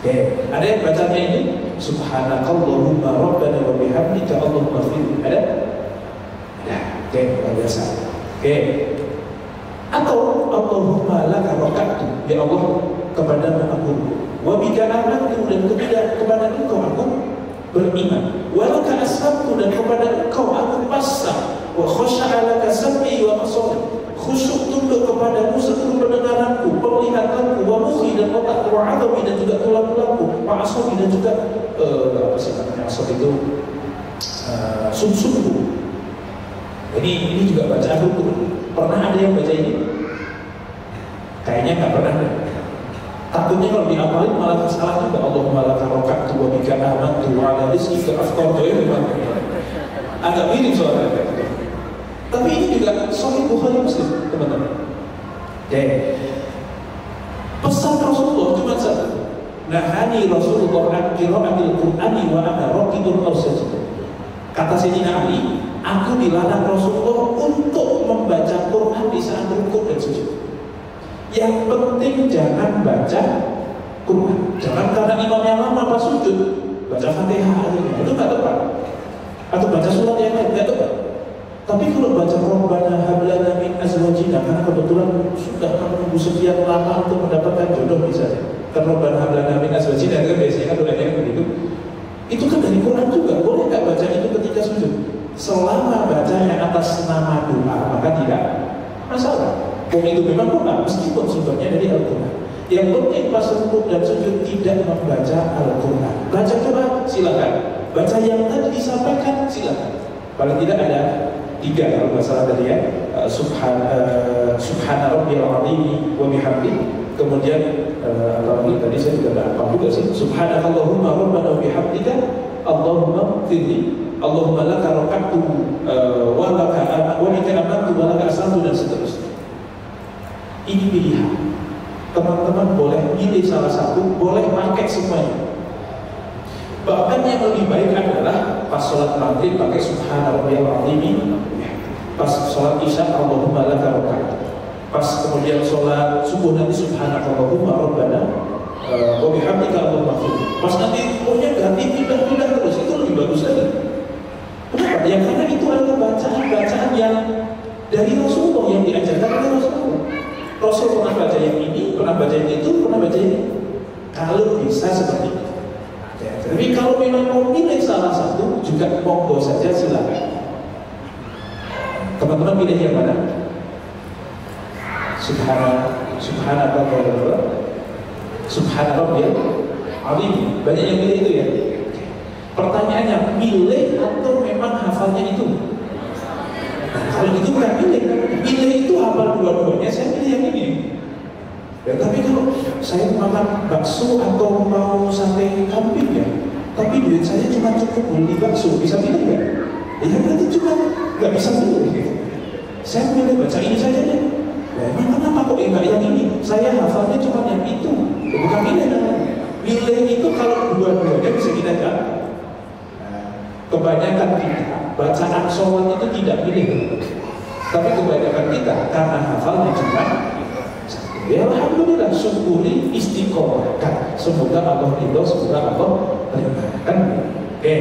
Oke, ada yang bacanya ini subhanakallahumma rabbana wa bihamdika Allahumma fir. Ada? Ada. Oke, luar biasa. Oke. Atau Allahumma laka raka'tu, ya Allah kepadamu aku, wa bika amantu, dan kepada Engkau aku beriman, wa laka aslamtu, dan kepada Engkau aku pasrah, wa khasha'a laka sam'i wa basari, khusyuk tunduk kepadamu seluruh pendengaranku, penglihatanku, wa mukhi, dan otakku, wa 'adami, dan juga tulang-tulangku, wa asabi, dan juga apa sih namanya asab itu sumsumku. Ini juga bacaan rukun. Pernah ada yang baca ini? Kayaknya nggak pernah deh. Takutnya kalau diapalin malah salah juga. Allahumma laka raka'tu wa bika amantu wa 'ala rizqika aftartu. Agak mirip soalnya. Tapi ini juga Sahih Bukhari Muslim, teman-teman. Pesan Rasulullah cuma satu. nahani Rasulullah an qira'atil Qur'ani wa ana raqidun aw sajid. Kata Sayyidina Ali, aku dilarang Rasulullah untuk membaca Quran di saat rukuk dan sujud. Yang penting jangan baca Quran. Jangan karena imamnya lama pas sujud baca Fatihah itu nggak tepat. Atau baca surat yang lain nggak tepat. Tapi kalau baca Rabbana hab lana min azwajina, karena kebetulan sudah menunggu sekian lama untuk mendapatkan jodoh misalnya. Kan Rabbana hab lana min azwajina kan biasanya kan doanya begitu. Itu kan dari Quran juga. Boleh nggak baca itu ketika sujud? Selama bacanya atas nama doa maka tidak masalah. Itu memang Quran, meskipun sumbernya dari Al-Quran. Yang penting pas rukuk dan sujud tidak membaca Al-Quran. Baca doa silakan, baca yang tadi disampaikan silakan. Paling tidak ada 3 kalau nggak salah tadi ya. Subhana rabbiyal azim wa bihamdi. Kemudian apa lagi tadi saya juga nggak apa juga sih. Subhanakallahumma rabbana wa bihamdika Allahumma firli Allahumma laka raka'tu wa laka amantu wa laka aslamtu dan seterusnya. Ini pilihan. Teman-teman boleh pilih salah satu, boleh pakai semuanya. Bahkan yang lebih baik adalah pas sholat maghrib pakai Subhana rabbiyal azim, pas sholat isya Allahumma laka raka'tu, pas kemudian sholat subuh nanti Subhanakallahumma rabbana wa bihamdika Allahumma firli. Pas nanti rukunya ganti pindah-pindah terus, itu lebih bagus lagi. Kenapa? Ya karena itu adalah bacaan-bacaan yang dari Rasulullah, yang diajarkan oleh Rasulullah. Rasul pernah baca yang ini, pernah baca yang itu, pernah baca yang ini. Kalau bisa seperti itu. Tapi kalau memang mau pilih salah satu, juga monggo saja silakan. Teman-teman pilih yang mana? Subhanallah, Subhanallah, Alim. Banyak yang pilih itu ya. Pertanyaannya, pilih atau memang hafalnya itu? Nah, kalau itu bukan pilih. Pilih itu hafal dua-duanya, saya pilih yang ini. Ya, tapi kalau saya makan bakso atau mau sate kambing ya, tapi duit saya cuma cukup beli bakso, bisa pilih nggak? Ya berarti cuma nggak bisa pilih. Gitu. Saya pilih baca ini saja deh. Ya, emang kenapa kok enggak yang ini? Saya hafalnya cuma yang itu, bukan pilih namanya. Pilih itu kalau dua-duanya bisa kita jawab. Kebanyakan kita bacaan sholat itu tidak pilih, tapi kebanyakan kita karena hafalnya cuma ya alhamdulillah, syukuri istiqomahkan. Semoga Allah ridho, semoga Allah terima. Kan? Oke.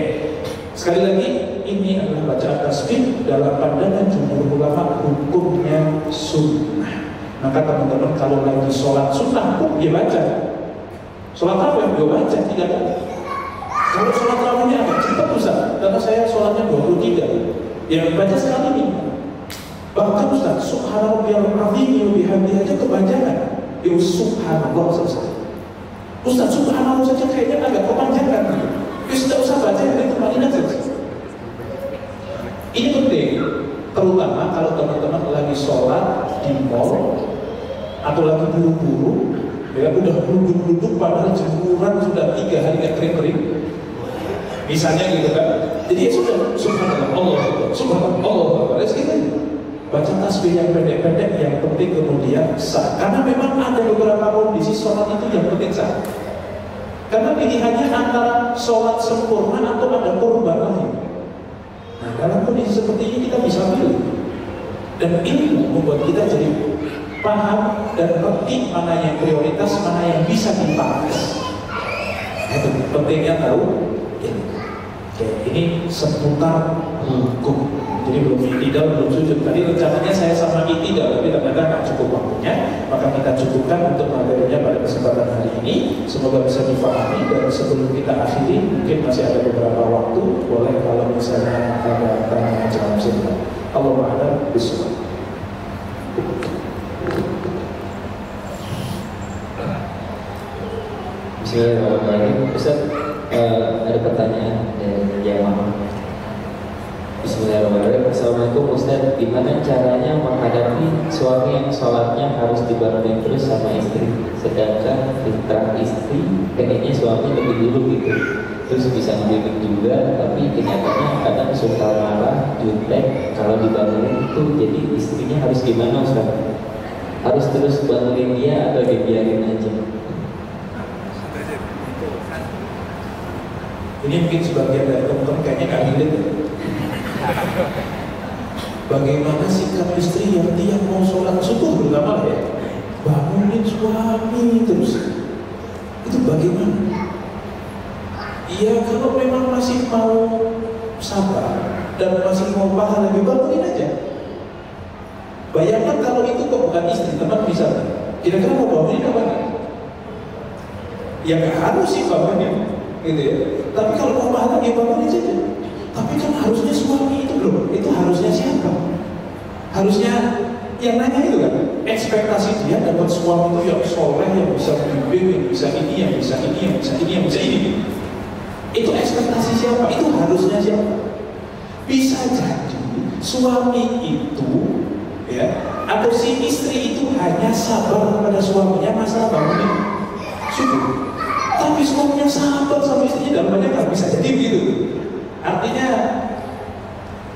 Sekali lagi, ini adalah bacaan tasbih dalam pandangan jumhur ulama hukumnya sunnah. Maka teman-teman kalau lagi sholat sunnah pun dia baca. Sholat apa dia baca tidak ada. Kalau sholat rawihnya agak cepat Ustaz, karena saya sholatnya 23 yang baca sekali nih. Bahkan Ustaz, subhanallahil azim wa bihamdihi aja kepanjangan. Ya subhanallah selesai. Ustaz, subhanallah saja kayaknya agak kepanjangan. Ya tidak usah baca yang kemarin aja. Ini penting, terutama kalau teman-teman lagi sholat di mall atau lagi buru-buru, ya udah duduk-duduk padahal jemuran sudah 3 hari gak kering-kering. Misalnya gitu kan. Jadi ya sudah subhanallah, Allah, subhanallah, Allah, gitu. Baca tasbih yang pendek-pendek, yang penting kemudian sah. Karena memang ada beberapa kondisi sholat itu yang penting sah. Karena pilihannya antara sholat sempurna atau ada korban lain. Nah, dalam kondisi seperti ini kita bisa pilih. Dan ini membuat kita jadi paham dan penting mana yang prioritas, mana yang bisa dipangkas. Itu pentingnya tahu. Ini seputar hukum. Jadi belum itidal, belum sujud. Tadi rencananya saya sama itidal, tapi ternyata nggak cukup waktunya. Maka kita cukupkan untuk materinya pada kesempatan hari ini. Semoga bisa difahami. Dan sebelum kita akhiri, mungkin masih ada beberapa waktu. Boleh kalau misalnya ada tanya jawab silakan. Allahu a'lam bishawab. Bismillahirrahmanirrahim. Ustaz, ada pertanyaan dari jamaah. Bismillahirrahmanirrahim. Assalamualaikum Ustaz, gimana caranya menghadapi suami yang sholatnya harus dibangunin terus sama istri, sedangkan fitrah istri pengennya suami lebih dulu gitu, terus bisa ngebimbing juga, tapi kenyataannya kadang suka marah, jutek kalau dibangunin itu. Jadi istrinya harus gimana Ustaz? Harus terus bangunin dia atau dibiarin aja? Ini mungkin sebagian dari teman-teman kayaknya nggak relate ya. Bagaimana sikap istri yang tiap mau sholat subuh terutama ya, bangunin suami terus, itu bagaimana? Iya, kalau memang masih mau sabar dan masih mau pahala, bangunin aja. Bayangkan kalau itu kok bukan istri, teman misalnya, kira-kira mau bangunin apa nih? Ya nggak harus sih bangunin, gitu ya. Tapi kalau mau pahala, ya bangunin saja. Tapi kan harusnya suami itu loh, itu harusnya siapa? Harusnya yang nanya itu kan, ekspektasi dia dapat suami itu yang soleh, yang bisa bimbing, yang bisa ini, yang bisa ini, yang bisa ini, yang bisa ini. Itu ekspektasi siapa? Itu harusnya siapa? Bisa jadi suami itu, ya, atau si istri itu hanya sabar kepada suaminya masalah bangunin subuh. Tapi suaminya sabar sama istrinya dalam banyak nggak bisa jadi gitu. Artinya,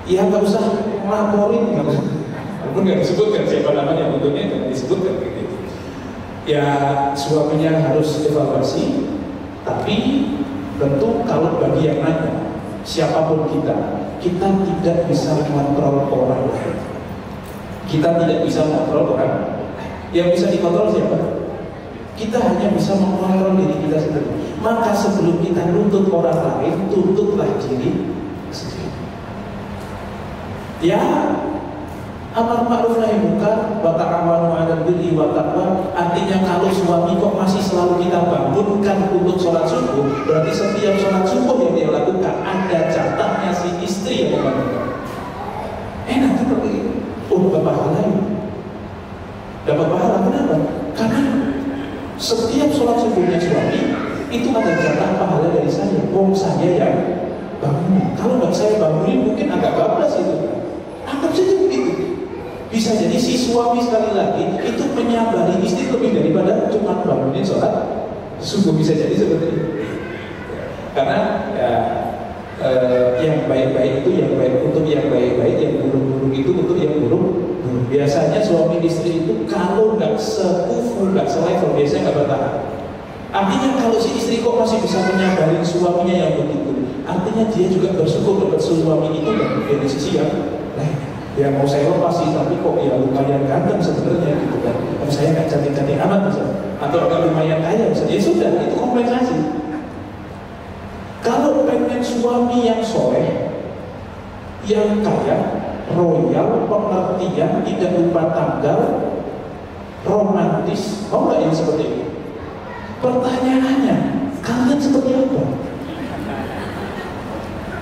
ya nggak usah ngelaporin, nggak usah. Walaupun nggak disebutkan siapa namanya, bentuknya nggak disebutkan gitu. Ya suaminya harus evaluasi, tapi tentu kalau bagi yang nanya, siapapun kita tidak bisa mengontrol orang lain. Kita tidak bisa mengontrol orang lain. Yang bisa dikontrol siapa? Kita hanya bisa mengontrol diri kita sendiri. Maka sebelum kita nuntut orang lain, tuntutlah diri sendiri. Ya, amar ma'ruf nahi munkar wa ta'awanu 'alal birri wa taqwa. Artinya kalau suami kok masih selalu kita bangunkan untuk sholat subuh, berarti setiap sholat subuh yang dia lakukan ada catatnya si istri yang membangunkan. Enak seperti itu. Oh, dapat pahala ini. Dapat pahala kenapa? Karena setiap sholat subuhnya suami itu ada jatah pahala dari saya. Saya yang bangunin. Kalau nggak saya bangunin mungkin agak bablas itu. Anggap saja begitu. Bisa jadi si suami sekali lagi itu menyabari istri lebih daripada cuma bangunin sholat subuh. Bisa jadi seperti itu. Karena ya, yang baik-baik itu yang baik untuk yang baik-baik, yang buruk-buruk itu untuk yang buruk. Biasanya suami istri itu kalau nggak sekufu, nggak selevel, biasanya nggak bertahan. Artinya kalau si istri kok masih bisa menyabari suaminya yang begitu, artinya dia juga bersyukur dapat suami itu dari sisi yang lain. Ya mau saya lepas sih, tapi kok ya lumayan ganteng sebenarnya gitu kan. Saya nggak cantik-cantik amat misalnya, atau agak lumayan kaya misalnya. Ya sudah, itu kompensasi. Kalau pengen suami yang soleh, yang kaya, royal, pengertian, tidak lupa tanggal, romantis, mau nggak yang seperti itu? Pertanyaannya, kalian seperti apa?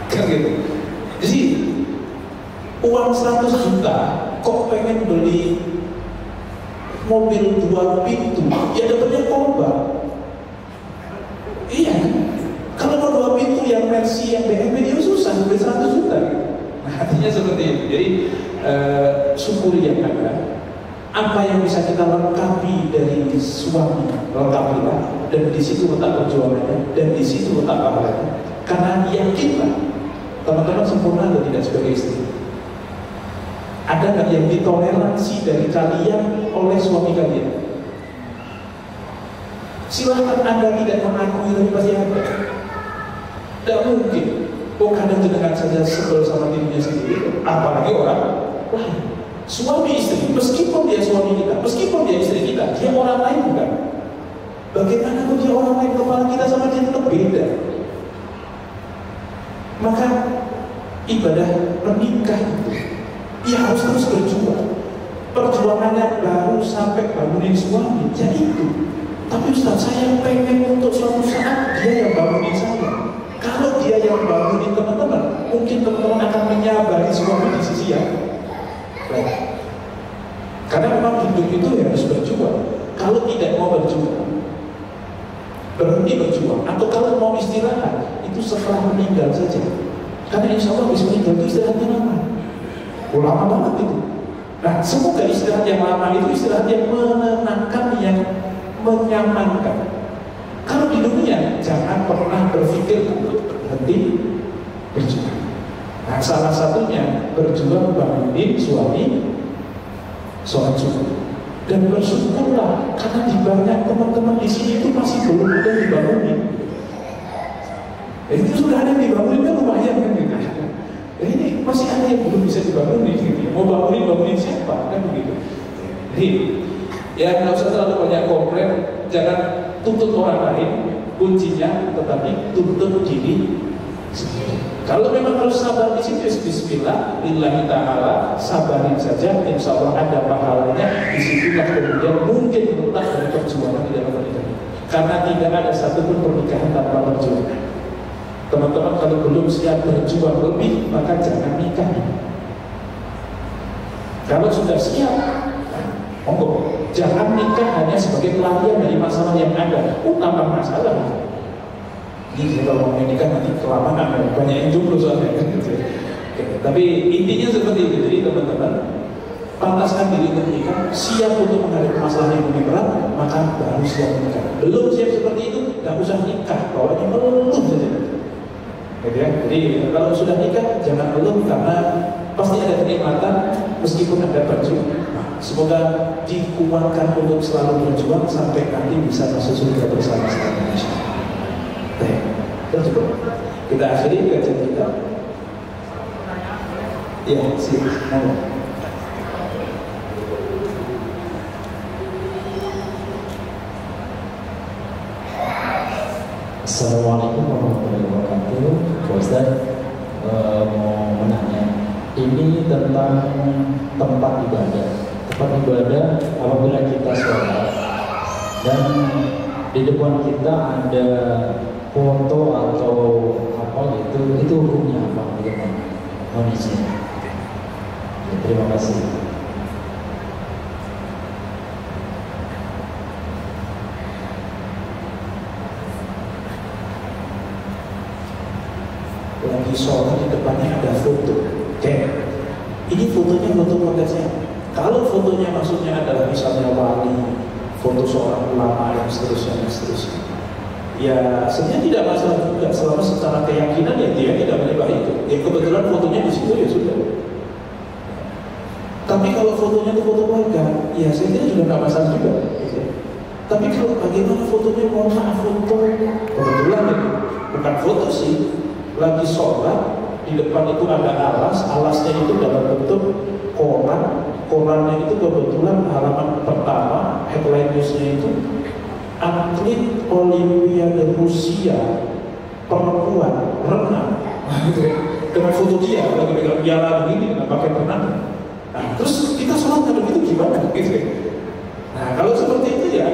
Kan gitu. Jadi uang 100 juta, kok pengen beli mobil 2 pintu, ya dapatnya korban. Iya. Kalau mau 2 pintu yang Mercy, yang BMW, itu susah, beli 100 juta. Nah, artinya seperti itu. Jadi syukuri yang ada. Apa yang bisa kita lengkapi dari suami, lengkapilah. Dan di situ letak perjuangannya, dan di situ letak pahalanya. Karena yakinlah, teman-teman sempurna atau tidak sebagai istri. Ada nggak yang ditoleransi dari kalian oleh suami kalian? Silahkan Anda tidak mengakui, tapi pasti ada. Tidak mungkin. Oh, kadang jenengan saja sebel sama dirinya sendiri, apalagi orang lain. Suami istri, meskipun dia suami kita, meskipun dia istri kita, dia orang lain bukan? Bagaimana kalau dia orang lain, kepala kita sama dia tetap beda. Maka ibadah menikah itu, ya harus terus berjuang. Perjuangannya baru sampai bangunin suami, ya itu. Tapi Ustaz, saya pengen untuk suatu saat dia yang bangunin saya. Kalau dia yang bangunin teman-teman, mungkin teman-teman akan menyabari suami di sisi yang lain. Karena memang hidup itu harus berjuang. Kalau tidak mau berjuang, berhenti berjuang. Atau kalau mau istirahat, itu setelah meninggal saja. Karena insya Allah bisa meninggal itu istirahatnya lama. Lama banget itu. Nah, semoga istirahat yang lama itu istirahat yang menenangkan, yang menyamankan. Kalau di dunia, jangan pernah berpikir untuk berhenti berjuang. Nah, salah satunya berjuang bangunin suami sholat subuh. Dan bersyukurlah karena di banyak teman-teman di sini itu masih belum ada dibangunin. Itu sudah ada yang dibangunin kan lumayan kan gitu. Ini masih ada yang belum bisa dibangunin gitu. Mau bangunin siapa kan begitu. Jadi ya nggak usah terlalu banyak komplain, jangan tuntut orang lain, kuncinya tetapi tuntut diri sendiri. Kalau memang harus sabar di situ, bismillah, lillahi ta'ala, sabarin saja, insya Allah ada pahalanya. Disitulah kemudian mungkin letak dari perjuangan di dalam pernikahan. Karena tidak ada satupun pernikahan tanpa perjuangan. Teman-teman kalau belum siap berjuang lebih, maka jangan nikah. Kalau sudah siap, monggo, jangan nikah hanya sebagai pelarian dari masalah yang ada. Tambah masalah. Ini kalau mau nikah nanti kelamaan, banyak yang jomblo soalnya. Tapi intinya seperti itu. Jadi teman-teman, pantaskan diri untuk nikah, siap untuk menghadapi masalah yang lebih berat, maka baru siap nikah. Belum siap seperti itu, nggak usah nikah, bawanya meluluh saja. Gitu ya? Jadi kalau sudah nikah, jangan meluluh karena pasti ada kenikmatan meskipun ada berjuang. Semoga dikuatkan untuk selalu berjuang sampai nanti bisa masuk surga bersama-sama. Baik, cukup. Kita akhiri kajian kita. Ya, sih. Assalamualaikum warahmatullahi wabarakatuh. Pak Ustaz, mau menanya, ini tentang tempat ibadah. Tempat ibadah apabila kita sholat dan di depan kita ada foto atau apa gitu, itu hukumnya apa? Bagaimana? Mohon izin. Ya, terima kasih. Lagi sholat di depannya ada foto. Oke, ini fotonya foto konteksnya. Kalau fotonya maksudnya adalah misalnya wali, foto seorang ulama dan seterusnya. Ya sebenarnya tidak masalah juga selama secara keyakinan ya dia tidak menyembah itu. Ya kebetulan fotonya di situ ya sudah. Tapi kalau fotonya itu foto keluarga, ya saya kira juga nggak masalah juga. Gitu. Tapi kalau bagaimana fotonya, mohon maaf, foto kebetulan itu bukan foto sih. Lagi sholat di depan itu ada alasnya itu dalam bentuk korannya itu kebetulan halaman pertama headline newsnya itu atlet Olimpiade Rusia perempuan renang dengan foto dia lagi pegang piala begini dengan pakai renang. Nah, terus kita sholat kalau gitu gimana gitu. Nah kalau seperti itu ya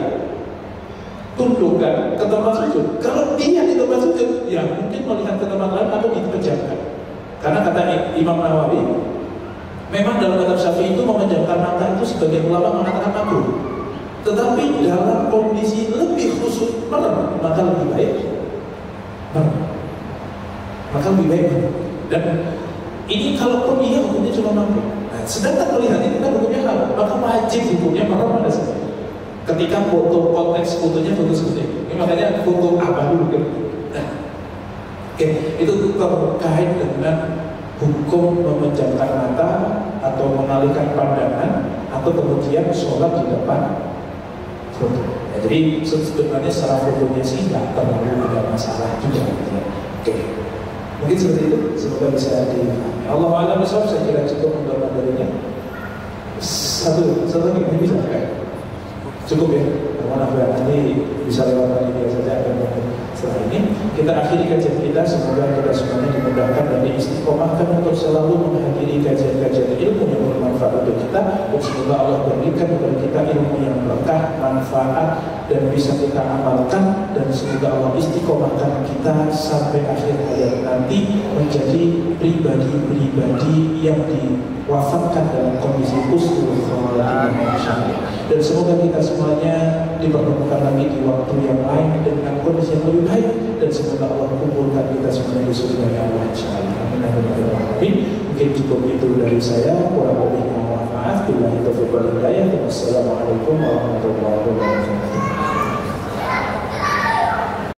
tundukkan ke tempat sujud. Kalau dia di tempat sujud, ya mungkin melihat ke tempat lain atau dipejamkan. Karena kata Imam Nawawi, memang dalam kitab Syafi'i itu memejamkan mata itu sebagai ulama mengatakan makruh. Tetapi dalam kondisi lebih khusus merem, maka lebih baik merem. Maka lebih baik merem. Dan ini kalaupun dia hukumnya cuma makruh. Nah, sedangkan melihat itu kan hukumnya halal, maka wajib hukumnya merem ada saja. Ketika foto konteks fotonya foto seperti ini makanya foto apa dulu kan? Nah, oke, itu terkait dengan hukum memejamkan mata atau mengalihkan pandangan atau kemudian sholat di depan foto. Ya, jadi sebenarnya secara fotonya sih nggak terlalu ada masalah juga. Ya. Oke, mungkin seperti itu. Semoga bisa dipahami. Allah a'lam bishawab, saya kira cukup untuk materinya. Satu lagi bisa kan? Cukup ya, mohon maaf nanti bisa lewat panitia saja akan setelah ini kita akhiri kajian kita. Semoga kita semuanya dimudahkan dan diistiqomahkan untuk selalu menghadiri kajian-kajian ilmu yang bermanfaat untuk kita, dan semoga Allah berikan kepada kita ilmu yang berkah, manfaat dan bisa kita amalkan, dan semoga Allah istiqomahkan kita sampai akhir hayat nanti menjadi pribadi-pribadi yang diwafatkan dalam kondisi husnul khotimah. Dan semoga kita semuanya dipertemukan lagi di waktu yang lain dengan kondisi yang lebih baik, dan semoga Allah kumpulkan kita semuanya di surga Allah insyaallah. Amin. Mungkin cukup itu dari saya, kurang lebihnya mohon maaf. Billahi taufiq wal hidayah. Wassalamualaikum warahmatullahi wabarakatuh.